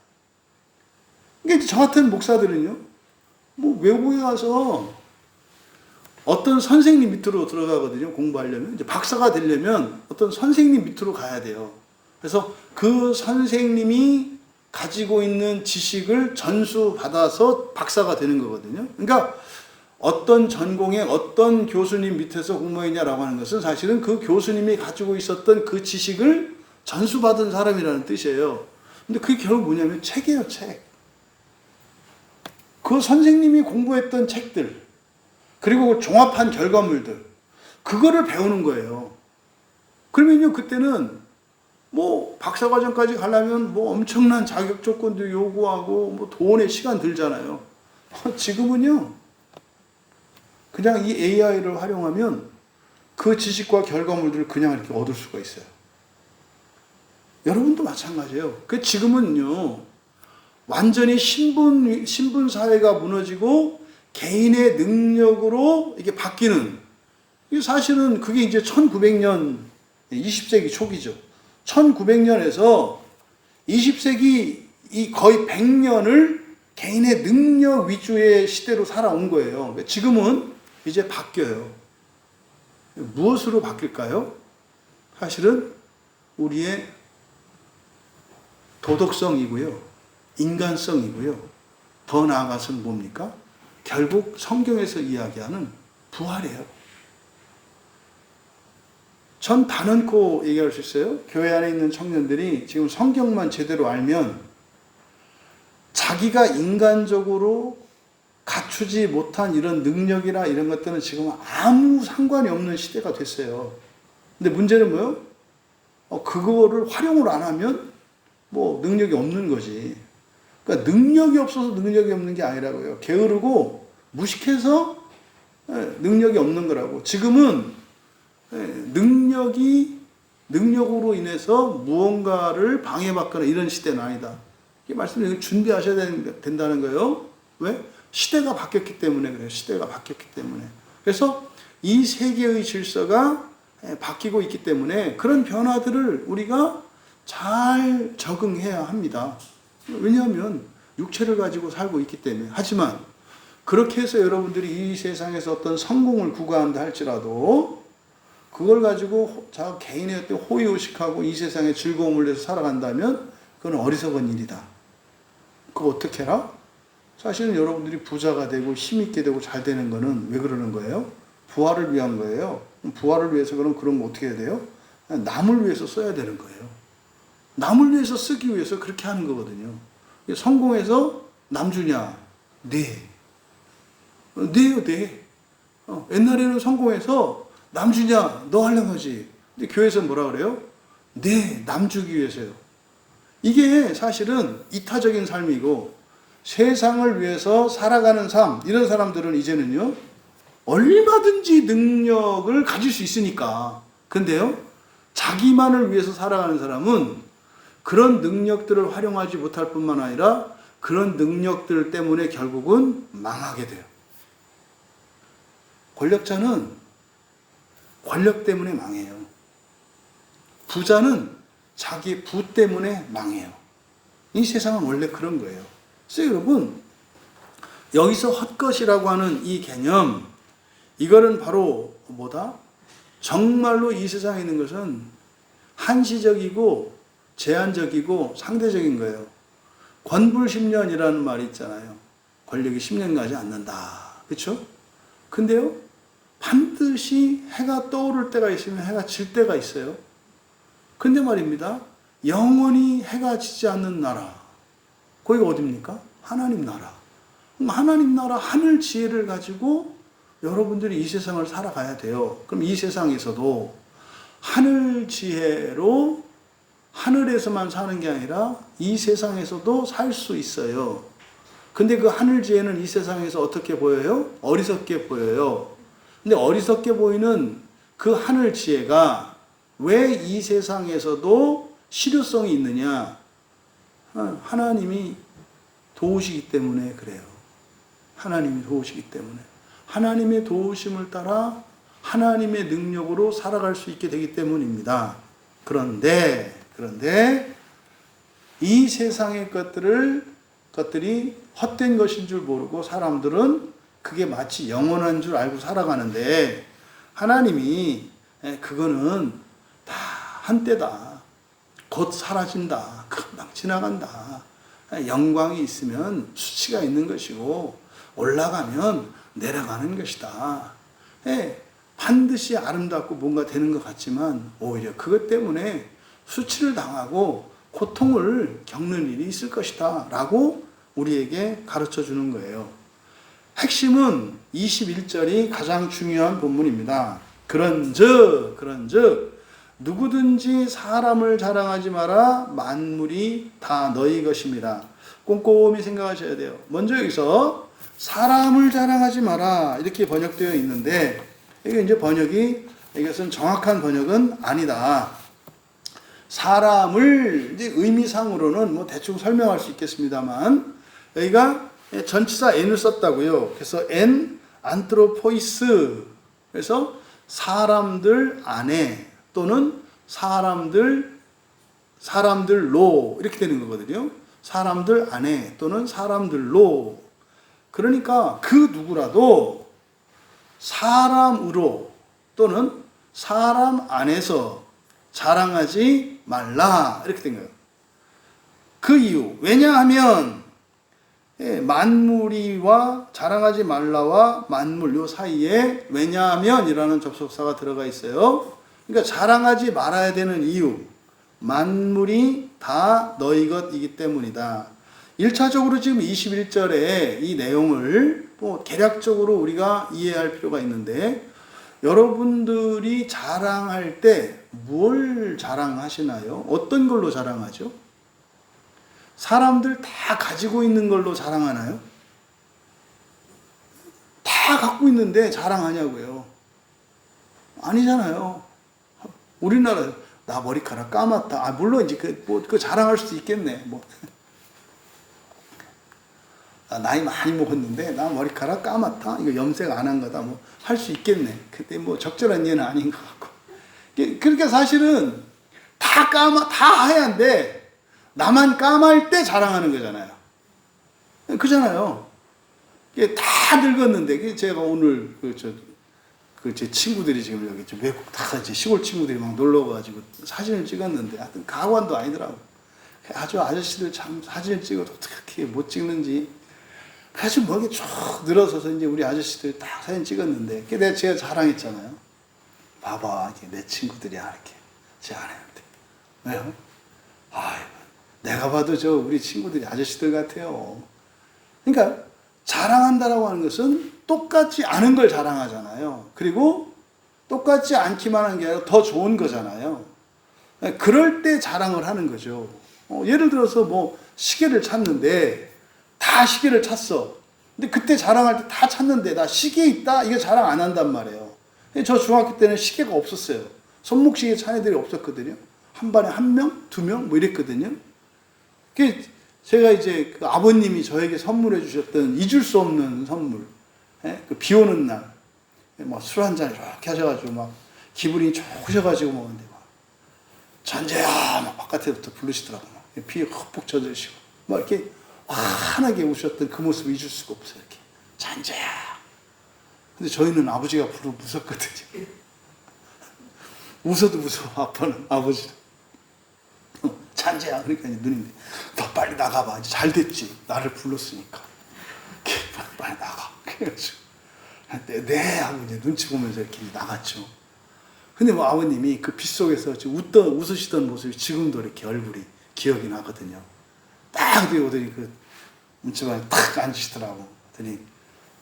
그러니까 저 같은 목사들은요, 뭐 외국에 가서 어떤 선생님 밑으로 들어가거든요. 공부하려면. 이제 박사가 되려면 어떤 선생님 밑으로 가야 돼요. 그래서 그 선생님이 가지고 있는 지식을 전수받아서 박사가 되는 거거든요. 그러니까 어떤 전공의 어떤 교수님 밑에서 공부했냐라고 하는 것은 사실은 그 교수님이 가지고 있었던 그 지식을 전수받은 사람이라는 뜻이에요. 근데 그게 결국 뭐냐면 책이에요, 책. 그 선생님이 공부했던 책들, 그리고 종합한 결과물들, 그거를 배우는 거예요. 그러면요, 그때는 뭐 박사과정까지 가려면 뭐 엄청난 자격 조건도 요구하고 뭐 돈에 시간 들잖아요. 지금은요, 그냥 이 AI를 활용하면 그 지식과 결과물들을 그냥 이렇게 얻을 수가 있어요. 여러분도 마찬가지예요. 그 지금은요, 완전히 신분 사회가 무너지고 개인의 능력으로 이게 바뀌는, 사실은 그게 이제 1900년, 20세기 초기죠. 1900년에서 20세기 이 거의 100년을 개인의 능력 위주의 시대로 살아온 거예요. 지금은 이제 바뀌어요. 무엇으로 바뀔까요? 사실은 우리의 도덕성이고요. 인간성이고요. 더 나아가서는 뭡니까? 결국 성경에서 이야기하는 부활이에요. 전 단언코 얘기할 수 있어요. 교회 안에 있는 청년들이 지금 성경만 제대로 알면 자기가 인간적으로 갖추지 못한 이런 능력이나 이런 것들은 지금 아무 상관이 없는 시대가 됐어요. 근데 문제는 뭐예요? 그거를 활용을 안 하면 뭐 능력이 없는 거지. 그러니까 능력이 없어서 능력이 없는 게 아니라고요. 게으르고 무식해서 능력이 없는 거라고. 지금은 능력으로 인해서 무언가를 방해받거나 이런 시대는 아니다. 이 말씀을 준비하셔야 된다는 거예요. 왜? 시대가 바뀌었기 때문에 그래요. 시대가 바뀌었기 때문에. 그래서 이 세계의 질서가 바뀌고 있기 때문에 그런 변화들을 우리가 잘 적응해야 합니다. 왜냐하면 육체를 가지고 살고 있기 때문에. 하지만 그렇게 해서 여러분들이 이 세상에서 어떤 성공을 구가한다 할지라도 그걸 가지고 자 개인의 어떤 호의호식하고 이 세상에 즐거움을 내서 살아간다면 그건 어리석은 일이다. 그거 어떻게 해라? 사실은 여러분들이 부자가 되고 힘있게 되고 잘 되는 거는 왜 그러는 거예요? 부활을 위한 거예요. 부활을 위해서 그럼 거 어떻게 해야 돼요? 남을 위해서 써야 되는 거예요. 남을 위해서 쓰기 위해서 그렇게 하는 거거든요. 성공해서 남 주냐? 네. 네요, 네. 옛날에는 성공해서 남 주냐? 너 하려는 거지. 근데 교회에서 뭐라 그래요? 네, 남 주기 위해서요. 이게 사실은 이타적인 삶이고 세상을 위해서 살아가는 삶, 이런 사람들은 이제는요, 얼마든지 능력을 가질 수 있으니까. 근데요, 자기만을 위해서 살아가는 사람은 그런 능력들을 활용하지 못할 뿐만 아니라 그런 능력들 때문에 결국은 망하게 돼요. 권력자는 권력 때문에 망해요. 부자는 자기 부 때문에 망해요. 이 세상은 원래 그런 거예요. 그래서 여러분, 여기서 헛것이라고 하는 이 개념, 이거는 바로 뭐다? 정말로 이 세상에 있는 것은 한시적이고 제한적이고 상대적인 거예요. 권불10년이라는 말이 있잖아요. 권력이 10년 가지 않는다. 그렇죠? 근데요, 반드시 해가 떠오를 때가 있으면 해가 질 때가 있어요. 근데 말입니다. 영원히 해가 지지 않는 나라. 거기가 어딥니까? 하나님 나라. 그럼 하나님 나라 하늘 지혜를 가지고 여러분들이 이 세상을 살아가야 돼요. 그럼 이 세상에서도 하늘 지혜로 하늘에서만 사는 게 아니라 이 세상에서도 살 수 있어요. 근데 그 하늘 지혜는 이 세상에서 어떻게 보여요? 어리석게 보여요. 근데 어리석게 보이는 그 하늘 지혜가 왜 이 세상에서도 실효성이 있느냐? 하나님이 도우시기 때문에 그래요. 하나님이 도우시기 때문에. 하나님의 도우심을 따라 하나님의 능력으로 살아갈 수 있게 되기 때문입니다. 그런데 이 세상의 것들이 헛된 것인 줄 모르고 사람들은 그게 마치 영원한 줄 알고 살아가는데, 하나님이 그거는 다 한때다. 곧 사라진다. 금방 지나간다. 영광이 있으면 수치가 있는 것이고 올라가면 내려가는 것이다. 반드시 아름답고 뭔가 되는 것 같지만 오히려 그것 때문에 수치를 당하고 고통을 겪는 일이 있을 것이다 라고 우리에게 가르쳐 주는 거예요. 핵심은 21절이 가장 중요한 본문입니다. 그런즉 누구든지 사람을 자랑하지 마라. 만물이 다 너희 것입니다. 꼼꼼히 생각하셔야 돼요. 먼저 여기서 사람을 자랑하지 마라 이렇게 번역되어 있는데, 이게 이제 이것은 정확한 번역은 아니다. 사람을 이제 의미상으로는 뭐 대충 설명할 수 있겠습니다만, 여기가 전치사 n을 썼다고요. 그래서 안트로포이스, 그래서 사람들 안에 또는 사람들로 이렇게 되는 거거든요. 사람들 안에 또는 사람들로. 그러니까 그 누구라도 사람으로 또는 사람 안에서 자랑하지 말라 이렇게 된 거예요. 그 이유, 왜냐하면 만물이와 자랑하지 말라와 만물 요 사이에 왜냐하면이라는 접속사가 들어가 있어요. 그러니까 자랑하지 말아야 되는 이유, 만물이 다 너희 것이기 때문이다. 1차적으로 지금 21절에 이 내용을 또 개략적으로 우리가 이해할 필요가 있는데, 여러분들이 자랑할 때 뭘 자랑하시나요? 어떤 걸로 자랑하죠? 사람들 다 가지고 있는 걸로 자랑하나요? 다 갖고 있는데 자랑하냐고요? 아니잖아요. 우리나라 나 머리카락 까맣다. 물론 이제 그 자랑할 수도 있겠네. 나이 많이 먹었는데 나 머리카락 까맣다. 이거 염색 안 한 거다. 할 수 있겠네. 근데 적절한 예는 아닌 것 같고. 그러니까 사실은 다 하얀데 나만 까말 때 자랑하는 거잖아요. 그잖아요. 다 늙었는데, 제가 오늘 제 친구들이 지금 여기 외국 다 이제 시골 친구들이 막 놀러 가지고 사진을 찍었는데, 하여튼 가관도 아니더라고. 아주 아저씨들 참 사진을 찍어도 어떻게 못 찍는지. 아주 이렇게 쭉 늘어서서 이제 우리 아저씨들 다 사진 찍었는데, 제가 자랑했잖아요. 봐봐, 이게 내 친구들이야, 이렇게. 제 아내한테. 왜요? 내가 봐도 우리 친구들이 아저씨들 같아요. 그러니까 자랑한다라고 하는 것은 똑같지 않은 걸 자랑하잖아요. 그리고 똑같지 않기만 한 게 아니라 더 좋은 거잖아요. 그럴 때 자랑을 하는 거죠. 예를 들어서 시계를 찾는데 다 시계를 찾어. 근데 그때 자랑할 때 다 찾는데 나 시계 있다? 이거 자랑 안 한단 말이에요. 저 중학교 때는 시계가 없었어요. 손목시계 찬 애들이 없었거든요. 한 반에 1명, 2명 이랬거든요. 제가 이제 아버님이 저에게 선물해 주셨던 잊을 수 없는 선물. 비 오는 날, 술 한잔 이렇게 하셔가지고 기분이 좋으셔가지고 먹는데 전재야 바깥에부터 부르시더라고요. 비에 흠뻑 젖으시고 이렇게 환하게 우셨던 그 모습을 잊을 수가 없어요. 이렇게 잔재야. 근데 저희는 아버지가 무섭거든요. 웃어도 무서워. 아버지는 잔재야. 그러니까 누님이 너 빨리 나가봐. 이제 잘 됐지. 나를 불렀으니까. 빨리 나가. 그래가지고 네 하고 이제 눈치 보면서 이렇게 나갔죠. 근데 아버님이 그 빛 속에서 웃으시던 모습이 지금도 이렇게 얼굴이 기억이 나거든요. 딱 어디 오더니 문지방에 딱 앉으시더라고. 그랬더니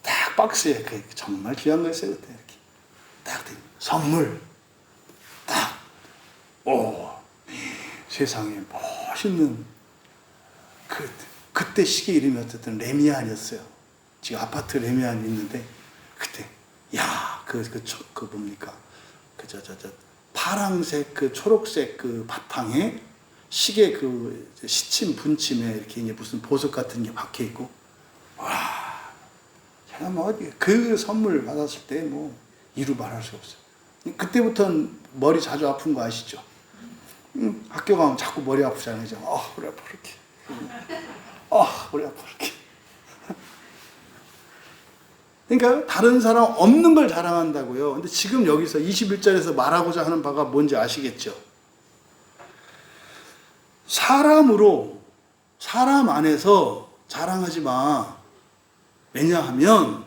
딱 박스에 정말 귀한 거였어요. 그때 이렇게 딱 선물 딱 세상에 멋있는 그때 시계 이름이 어쨌든 레미안이었어요. 지금 아파트 레미안이 있는데 그때 뭡니까 파랑색 초록색 바탕에 시계 그 시침 분침에 이렇게 이제 무슨 보석 같은 게 박혀 있고, 와, 제가 뭐 그 선물 받았을 때 뭐 이루 말할 수 없어요. 그때부터는 머리 자주 아픈 거 아시죠? 학교 가면 자꾸 머리 아프잖아요. 머리 아파 이렇게. 머리 아파 이렇게. 그러니까 다른 사람 없는 걸 자랑한다고요. 근데 지금 여기서 21절에서 말하고자 하는 바가 뭔지 아시겠죠? 사람으로, 사람 안에서 자랑하지 마. 왜냐하면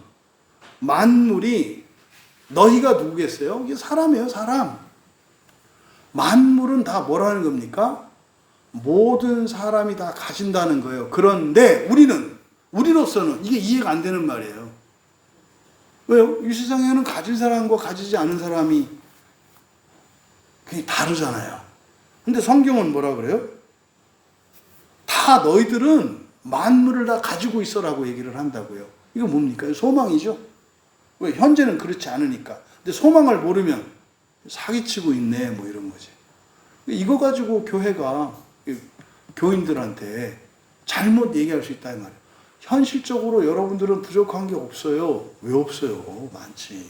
만물이, 너희가 누구겠어요? 이게 사람이에요, 사람. 만물은 다 뭐라는 겁니까? 모든 사람이 다 가진다는 거예요. 그런데 우리로서는 이게 이해가 안 되는 말이에요. 왜요? 이 세상에는 가진 사람과 가지지 않은 사람이 그게 다르잖아요. 근데 성경은 뭐라 그래요? 다 너희들은 만물을 다 가지고 있어라고 얘기를 한다고요. 이거 뭡니까? 소망이죠. 왜? 현재는 그렇지 않으니까. 근데 소망을 모르면 사기치고 있네, 뭐 이런 거지. 이거 가지고 교회가 교인들한테 잘못 얘기할 수 있다 이 말이에요. 현실적으로 여러분들은 부족한 게 없어요. 왜 없어요? 많지.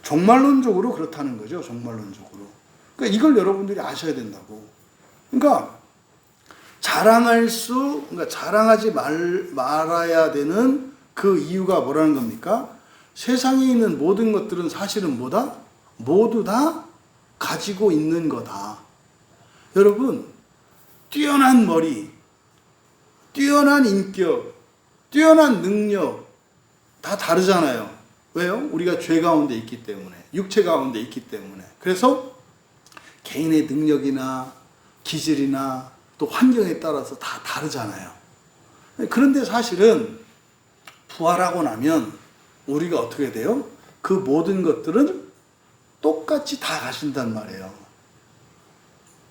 종말론적으로 그렇다는 거죠. 종말론적으로. 그러니까 이걸 여러분들이 아셔야 된다고. 그러니까 그러니까 자랑하지 말아야 되는 그 이유가 뭐라는 겁니까? 세상에 있는 모든 것들은 사실은 뭐다? 모두 다 가지고 있는 거다. 여러분, 뛰어난 머리, 뛰어난 인격, 뛰어난 능력 다 다르잖아요. 왜요? 우리가 죄 가운데 있기 때문에, 육체 가운데 있기 때문에. 그래서 개인의 능력이나 기질이나 또 환경에 따라서 다 다르잖아요. 그런데 사실은 부활하고 나면 우리가 어떻게 돼요? 그 모든 것들은 똑같이 다 가신단 말이에요.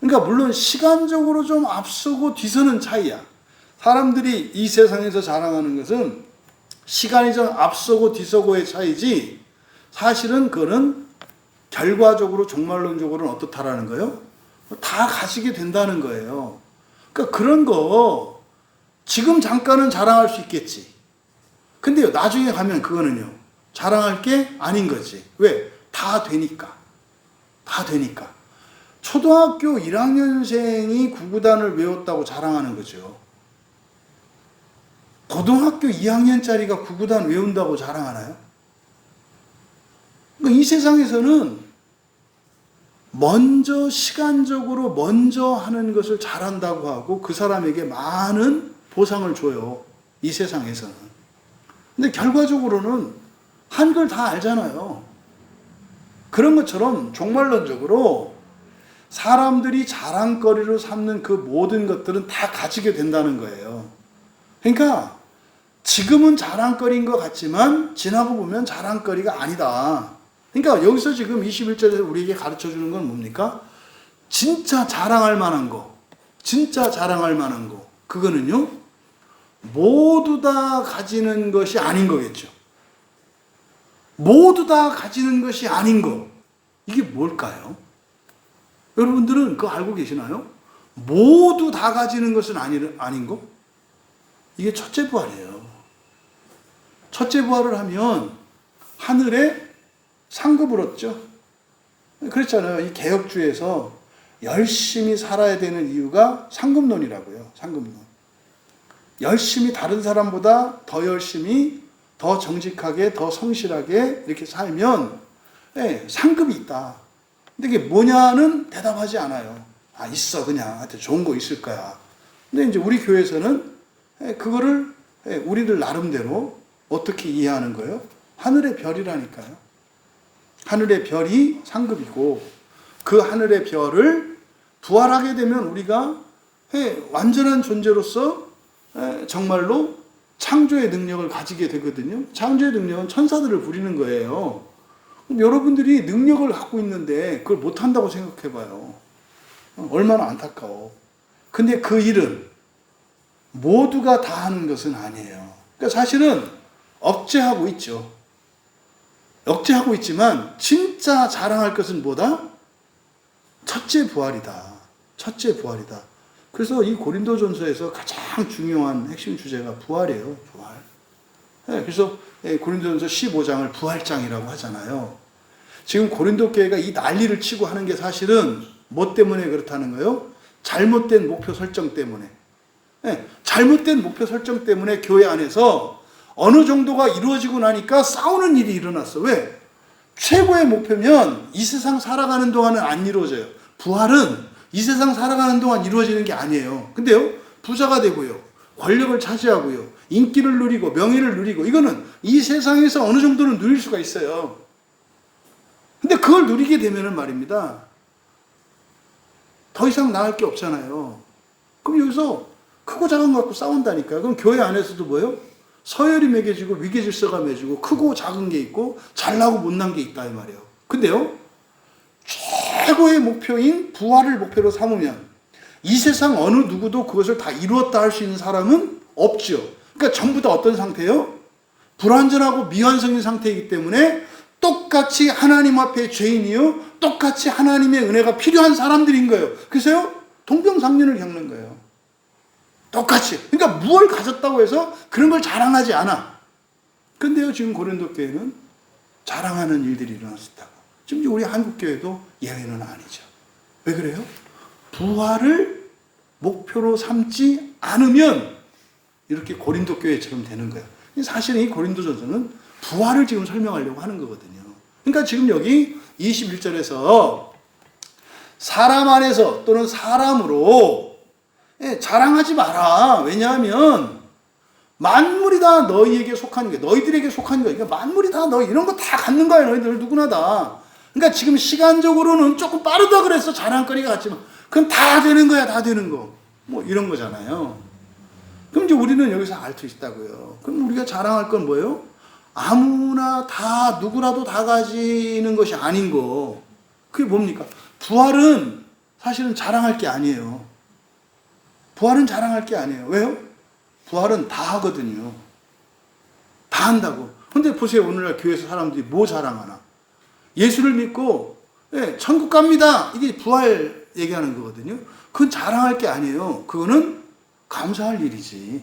그러니까 물론 시간적으로 좀 앞서고 뒤서는 차이야. 사람들이 이 세상에서 자랑하는 것은 시간이 좀 앞서고 뒤서고의 차이지, 사실은 그거는 결과적으로 종말론적으로는 어떻다라는 거예요? 다 가지게 된다는 거예요. 그러니까 그런 거 지금 잠깐은 자랑할 수 있겠지. 근데 나중에 가면 그거는요, 자랑할 게 아닌 거지. 왜? 다 되니까. 다 되니까. 초등학교 1학년생이 구구단을 외웠다고 자랑하는 거죠. 고등학교 2학년짜리가 구구단 외운다고 자랑하나요? 이 세상에서는 먼저 시간적으로 먼저 하는 것을 잘한다고 하고 그 사람에게 많은 보상을 줘요. 이 세상에서는. 근데 결과적으로는 한글 다 알잖아요. 그런 것처럼 종말론적으로 사람들이 자랑거리로 삼는 그 모든 것들은 다 가지게 된다는 거예요. 그러니까 지금은 자랑거리인 것 같지만 지나고 보면 자랑거리가 아니다. 그러니까 여기서 지금 21절에서 우리에게 가르쳐 주는 건 뭡니까? 진짜 자랑할 만한 거, 진짜 자랑할 만한 거, 그거는요, 모두 다 가지는 것이 아닌 거겠죠. 모두 다 가지는 것이 아닌 거, 이게 뭘까요? 여러분들은 그거 알고 계시나요? 모두 다 가지는 것은 아닌 거? 이게 첫째 부활이에요. 첫째 부활을 하면 하늘에 상급을 얻죠. 그랬잖아요. 이 개혁주에서 열심히 살아야 되는 이유가 상급론이라고요. 상급론. 열심히 다른 사람보다 더 열심히, 더 정직하게, 더 성실하게 이렇게 살면 상급이 있다. 근데 이게 뭐냐는 대답하지 않아요. 있어, 그냥. 하여튼 좋은 거 있을 거야. 근데 이제 우리 교회에서는 그거를 우리들 나름대로 어떻게 이해하는 거예요? 하늘의 별이라니까요. 하늘의 별이 상급이고, 그 하늘의 별을 부활하게 되면 우리가 완전한 존재로서 정말로 창조의 능력을 가지게 되거든요. 창조의 능력은 천사들을 부리는 거예요. 그럼 여러분들이 능력을 갖고 있는데 그걸 못한다고 생각해봐요. 얼마나 안타까워. 근데 그 일은 모두가 다 하는 것은 아니에요. 그러니까 사실은 억제하고 있죠. 억제하고 있지만 진짜 자랑할 것은 뭐다? 첫째 부활이다. 첫째 부활이다. 그래서 이 고린도전서에서 가장 중요한 핵심 주제가 부활이에요. 부활. 그래서 고린도전서 15장을 부활장이라고 하잖아요. 지금 고린도 교회가 이 난리를 치고 하는 게 사실은 뭐 때문에 그렇다는 거예요? 잘못된 목표 설정 때문에. 잘못된 목표 설정 때문에 교회 안에서 어느 정도가 이루어지고 나니까 싸우는 일이 일어났어. 왜? 최고의 목표면 이 세상 살아가는 동안은 안 이루어져요. 부활은 이 세상 살아가는 동안 이루어지는 게 아니에요. 근데요, 부자가 되고요, 권력을 차지하고요, 인기를 누리고 명예를 누리고, 이거는 이 세상에서 어느 정도는 누릴 수가 있어요. 근데 그걸 누리게 되면은 말입니다, 더 이상 나을 게 없잖아요. 그럼 여기서 크고 작은 거 갖고 싸운다니까요. 그럼 교회 안에서도 뭐예요? 서열이 매겨지고 위계질서가 매지고 크고 작은 게 있고 잘나고 못난 게 있다 이 말이에요. 근데요, 최고의 목표인 부활을 목표로 삼으면 이 세상 어느 누구도 그것을 다 이루었다 할 수 있는 사람은 없죠. 그러니까 전부 다 어떤 상태예요? 불완전하고 미완성인 상태이기 때문에 똑같이 하나님 앞에 죄인이요, 똑같이 하나님의 은혜가 필요한 사람들인 거예요. 그래서요, 동병상련을 겪는 거예요. 똑같이. 그러니까 무엇을 가졌다고 해서 그런 걸 자랑하지 않아. 근데요, 지금 고린도 교회는 자랑하는 일들이 일어났었다고. 지금 우리 한국 교회도 예외는 아니죠. 왜 그래요? 부활을 목표로 삼지 않으면 이렇게 고린도 교회처럼 되는 거예요. 사실은 이 고린도전서는 부활을 지금 설명하려고 하는 거거든요. 그러니까 지금 여기 21절에서 사람 안에서 또는 사람으로 자랑하지 마라. 왜냐하면 만물이 다 너희에게 속하는 게, 너희들에게 속하는 거야. 그러니까 만물이 다 너희 이런 거 다 갖는 거야. 너희들 누구나 다. 그러니까 지금 시간적으로는 조금 빠르다 그래서 자랑거리가 같지만 그건 다 되는 거야. 다 되는 거. 뭐 이런 거잖아요. 그럼 이제 우리는 여기서 알 수 있다고요. 그럼 우리가 자랑할 건 뭐예요? 아무나 다, 누구라도 다 가지는 것이 아닌 거. 그게 뭡니까? 부활은 사실은 자랑할 게 아니에요. 부활은 자랑할 게 아니에요. 왜요? 부활은 다 하거든요. 다 한다고. 근데 보세요. 오늘날 교회에서 사람들이 뭐 자랑하나? 예수를 믿고 천국 갑니다. 이게 부활 얘기하는 거거든요. 그건 자랑할 게 아니에요. 그거는 감사할 일이지.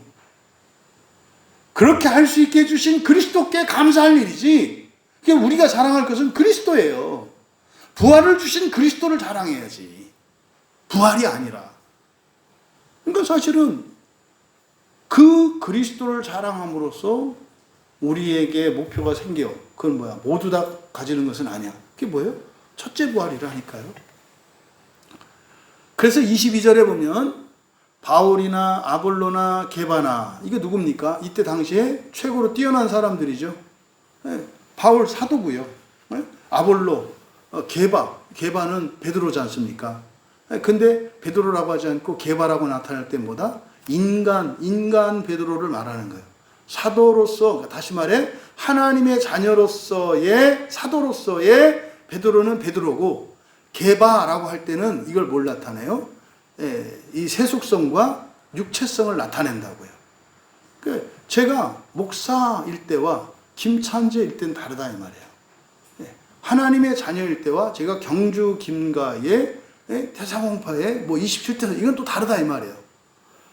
그렇게 할 수 있게 해주신 그리스도께 감사할 일이지. 그러니까 우리가 자랑할 것은 그리스도예요. 부활을 주신 그리스도를 자랑해야지. 부활이 아니라. 그러니까 사실은 그 그리스도를 자랑함으로써 우리에게 목표가 생겨. 그건 뭐야? 모두 다 가지는 것은 아니야. 그게 뭐예요? 첫째 부활이라니까요. 그래서 22절에 보면 바울이나 아볼로나 게바나, 이게 누굽니까? 이때 당시에 최고로 뛰어난 사람들이죠. 바울 사도고요. 아볼로, 게바는 베드로지 않습니까? 근데 베드로라고 하지 않고 게바라고 나타날 때 뭐다? 인간 베드로를 말하는 거예요. 사도로서, 다시 말해 하나님의 자녀로서의 사도로서의 베드로는 베드로고, 게바라고 할 때는 이걸 뭘 나타내요? 이 세속성과 육체성을 나타낸다고요. 제가 목사일 때와 김찬재일 때는 다르다 이 말이에요. 하나님의 자녀일 때와 제가 경주 김가의 대사공파의 뭐 27대 이건 또 다르다 이 말이에요.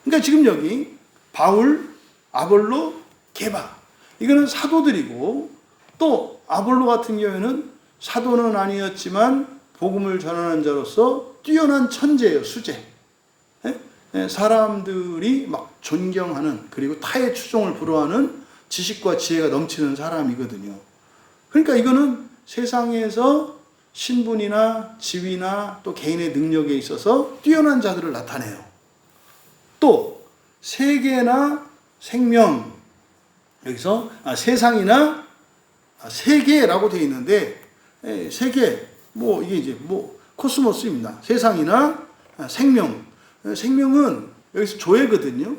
그러니까 지금 여기 바울, 아볼로, 게바 이거는 사도들이고, 또 아볼로 같은 경우에는 사도는 아니었지만 복음을 전하는 자로서 뛰어난 천재예요. 수재. 사람들이 막 존경하는, 그리고 타의 추종을 불허하는 지식과 지혜가 넘치는 사람이거든요. 그러니까 이거는 세상에서 신분이나 지위나 또 개인의 능력에 있어서 뛰어난 자들을 나타내요. 또 세계나 생명, 여기서 세상이나 세계라고 되어 있는데, 세계 뭐 이게 이제 뭐 코스모스입니다. 세상이나 생명, 생명은 여기서 조회거든요.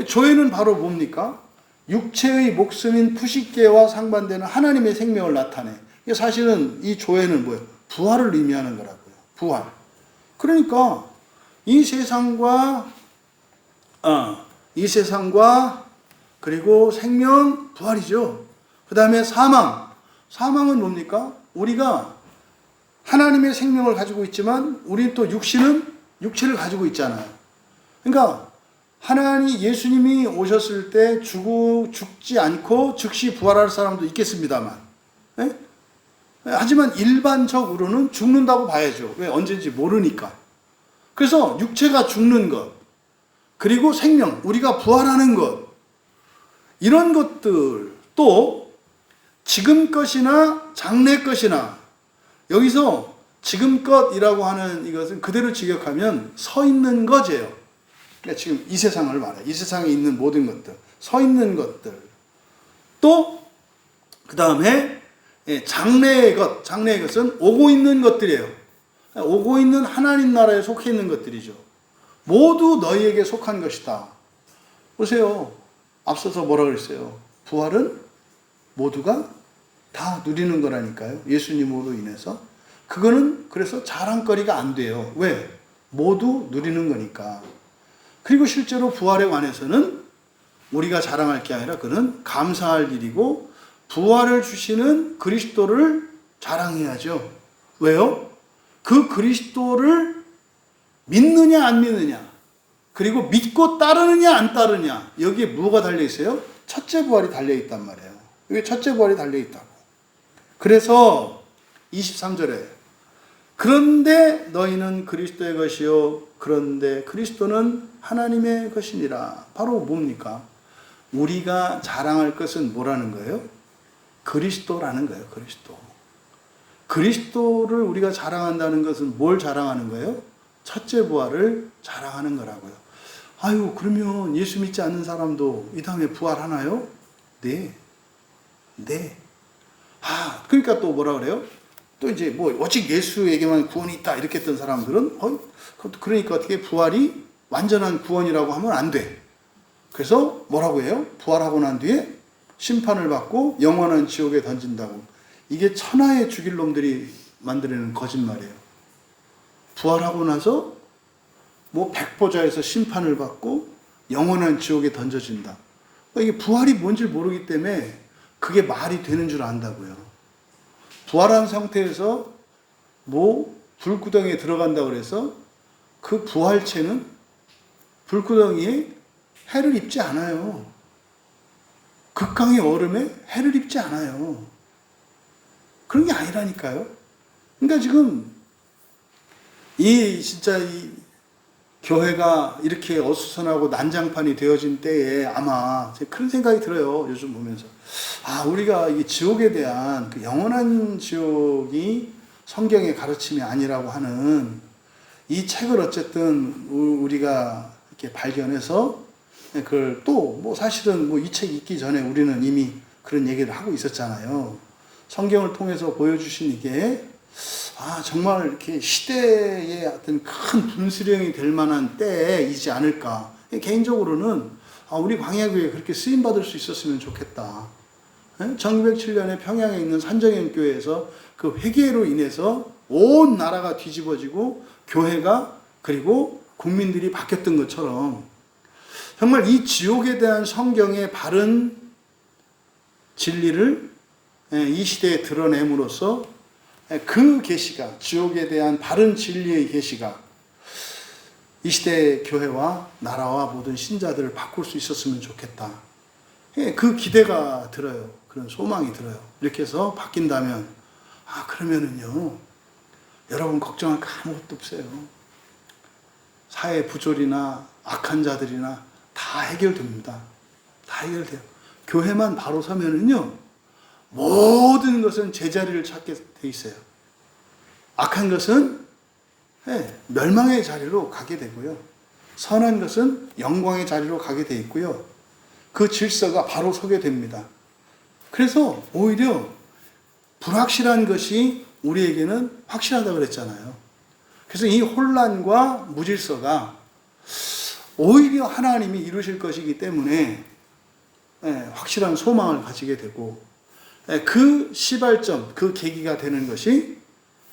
조회는 바로 뭡니까? 육체의 목숨인 푸시계와 상반되는 하나님의 생명을 나타내. 사실은 이 조회는 뭐예요? 부활을 의미하는 거라고요. 부활. 그러니까 이 세상과 그리고 생명, 부활이죠. 그 다음에 사망. 사망은 뭡니까? 우리가 하나님의 생명을 가지고 있지만 우리 또 육신은 육체를 가지고 있잖아요. 그러니까 하나님 예수님이 오셨을 때 죽지 않고 즉시 부활할 사람도 있겠습니다만, 예? 하지만 일반적으로는 죽는다고 봐야죠. 왜? 언제인지 모르니까. 그래서 육체가 죽는 것, 그리고 생명, 우리가 부활하는 것, 이런 것들, 또 지금 것이나 장래 것이나, 여기서 지금 것이라고 하는 이것은 그대로 직역하면 서 있는 것이에요. 그러니까 지금 이 세상을 말해요. 이 세상에 있는 모든 것들, 서 있는 것들. 또 그 다음에 장래의 것, 장래의 것은 오고 있는 것들이에요. 오고 있는 하나님 나라에 속해 있는 것들이죠. 모두 너희에게 속한 것이다. 보세요. 앞서서 뭐라 그랬어요? 부활은 모두가 다 누리는 거라니까요. 예수님으로 인해서. 그거는 그래서 자랑거리가 안 돼요. 왜? 모두 누리는 거니까. 그리고 실제로 부활에 관해서는 우리가 자랑할 게 아니라 그는 감사할 일이고, 부활을 주시는 그리스도를 자랑해야죠. 왜요? 그 그리스도를 믿느냐 안 믿느냐, 그리고 믿고 따르느냐 안 따르느냐, 여기에 뭐가 달려있어요? 첫째 부활이 달려있단 말이에요. 여기 첫째 부활이 달려있다고. 그래서 23절에 그런데 너희는 그리스도의 것이요 그런데 그리스도는 하나님의 것이니라. 바로 뭡니까? 우리가 자랑할 것은 뭐라는 거예요? 그리스도라는 거예요. 그리스도. 그리스도를 우리가 자랑한다는 것은 뭘 자랑하는 거예요? 첫째 부활을 자랑하는 거라고요. 아유, 그러면 예수 믿지 않는 사람도 이 다음에 부활하나요? 네. 네. 그러니까 또 뭐라 그래요? 또 이제 뭐 오직 예수에게만 구원이 있다 이렇게 했던 사람들은 그러니까 어떻게 부활이 완전한 구원이라고 하면 안 돼. 그래서 뭐라고 해요? 부활하고 난 뒤에 심판을 받고 영원한 지옥에 던진다고. 이게 천하의 죽일 놈들이 만들어내는 거짓말이에요. 부활하고 나서 뭐 백보자에서 심판을 받고 영원한 지옥에 던져진다. 이게 부활이 뭔지 모르기 때문에 그게 말이 되는 줄 안다고요. 부활한 상태에서 뭐 불구덩이에 들어간다고 그래서 그 부활체는 불구덩이에 해를 입지 않아요. 극강의 얼음에 해를 입지 않아요. 그런 게 아니라니까요. 그러니까 지금 진짜 이 교회가 이렇게 어수선하고 난장판이 되어진 때에 아마 그런 생각이 들어요. 요즘 보면서. 우리가 이 지옥에 대한 그 영원한 지옥이 성경의 가르침이 아니라고 하는 이 책을 어쨌든 우리가 이렇게 발견해서 그걸 또 뭐 사실은 뭐 이 책이 있기 전에 우리는 이미 그런 얘기를 하고 있었잖아요. 성경을 통해서 보여주신 이게 정말 이렇게 시대의 어떤 큰 분수령이 될 만한 때이지 않을까. 개인적으로는 우리 광야교회 그렇게 쓰임받을 수 있었으면 좋겠다. 1907년에 평양에 있는 산정연교회에서 그 회개로 인해서 온 나라가 뒤집어지고 교회가 그리고 국민들이 바뀌었던 것처럼 정말 이 지옥에 대한 성경의 바른 진리를 이 시대에 드러냄으로써 그 계시가, 지옥에 대한 바른 진리의 계시가 이 시대의 교회와 나라와 모든 신자들을 바꿀 수 있었으면 좋겠다. 그 기대가 들어요. 그런 소망이 들어요. 이렇게 해서 바뀐다면 그러면은요, 여러분 걱정할 거 아무것도 없어요. 사회 부조리나 악한 자들이나 다 해결됩니다. 다 해결돼요. 교회만 바로 서면은요, 모든 것은 제자리를 찾게 돼 있어요. 악한 것은 멸망의 자리로 가게 되고요. 선한 것은 영광의 자리로 가게 돼 있고요. 그 질서가 바로 서게 됩니다. 그래서 오히려 불확실한 것이 우리에게는 확실하다고 그랬잖아요. 그래서 이 혼란과 무질서가 오히려 하나님이 이루실 것이기 때문에 확실한 소망을 가지게 되고, 그 시발점, 그 계기가 되는 것이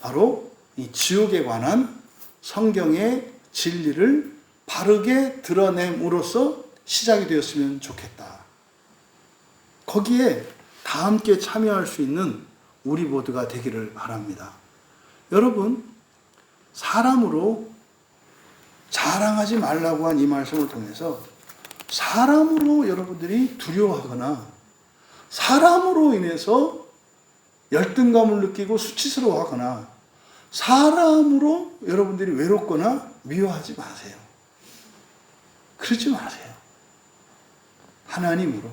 바로 이 지옥에 관한 성경의 진리를 바르게 드러냄으로써 시작이 되었으면 좋겠다. 거기에 다 함께 참여할 수 있는 우리 모두가 되기를 바랍니다. 여러분, 사람으로 자랑하지 말라고 한 이 말씀을 통해서 사람으로 여러분들이 두려워하거나 사람으로 인해서 열등감을 느끼고 수치스러워하거나 사람으로 여러분들이 외롭거나 미워하지 마세요. 그러지 마세요. 하나님으로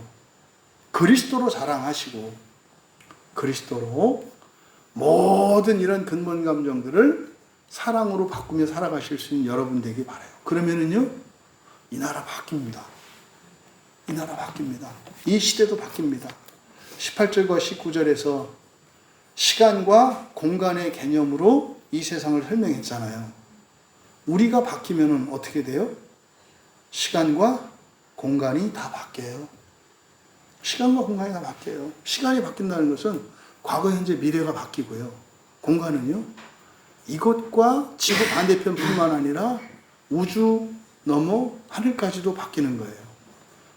그리스도로 자랑하시고 그리스도로 모든 이런 근본 감정들을 사랑으로 바꾸며 살아가실 수 있는 여러분 되길 바라요. 그러면은요, 이 나라 바뀝니다. 이 나라 바뀝니다. 이 시대도 바뀝니다. 18절과 19절에서 시간과 공간의 개념으로 이 세상을 설명했잖아요. 우리가 바뀌면 어떻게 돼요? 시간과 공간이 다 바뀌어요. 시간과 공간이 다 바뀌어요. 시간이 바뀐다는 것은 과거, 현재, 미래가 바뀌고요. 공간은요, 이것과 지구 반대편뿐만 아니라 우주 넘어 하늘까지도 바뀌는 거예요.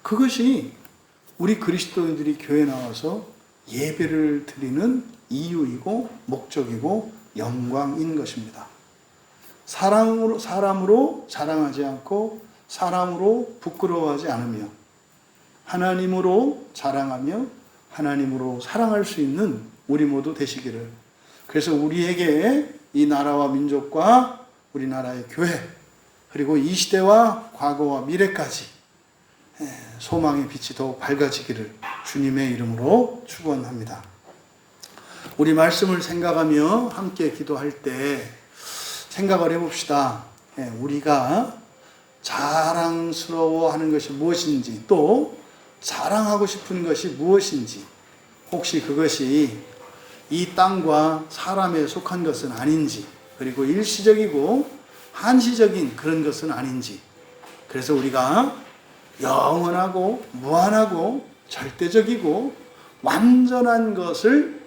그것이 우리 그리스도인들이 교회에 나와서 예배를 드리는 이유이고 목적이고 영광인 것입니다. 사람으로 자랑하지 않고 사람으로 부끄러워하지 않으며 하나님으로 자랑하며 하나님으로 사랑할 수 있는 우리 모두 되시기를. 그래서 우리에게 이 나라와 민족과 우리나라의 교회 그리고 이 시대와 과거와 미래까지 소망의 빛이 더욱 밝아지기를 주님의 이름으로 축원합니다. 우리 말씀을 생각하며 함께 기도할 때 생각을 해봅시다. 우리가 자랑스러워하는 것이 무엇인지 또 자랑하고 싶은 것이 무엇인지 혹시 그것이 이 땅과 사람에 속한 것은 아닌지 그리고 일시적이고 한시적인 그런 것은 아닌지 그래서 우리가 영원하고 무한하고 절대적이고 완전한 것을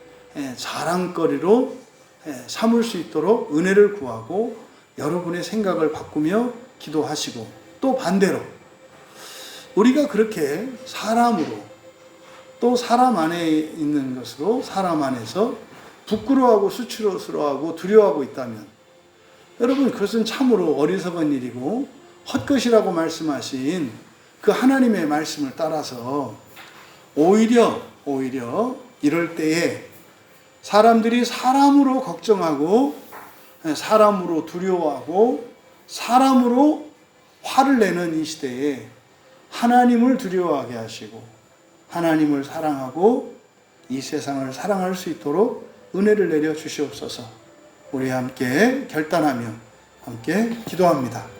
자랑거리로 삼을 수 있도록 은혜를 구하고 여러분의 생각을 바꾸며 기도하시고 또 반대로 우리가 그렇게 사람으로 또 사람 안에 있는 것으로 사람 안에서 부끄러워하고 수치스러워하고 두려워하고 있다면 여러분 그것은 참으로 어리석은 일이고 헛것이라고 말씀하신 그 하나님의 말씀을 따라서 오히려 이럴 때에 사람들이 사람으로 걱정하고 사람으로 두려워하고 사람으로 화를 내는 이 시대에 하나님을 두려워하게 하시고 하나님을 사랑하고 이 세상을 사랑할 수 있도록 은혜를 내려 주시옵소서. 우리 함께 결단하며 함께 기도합니다.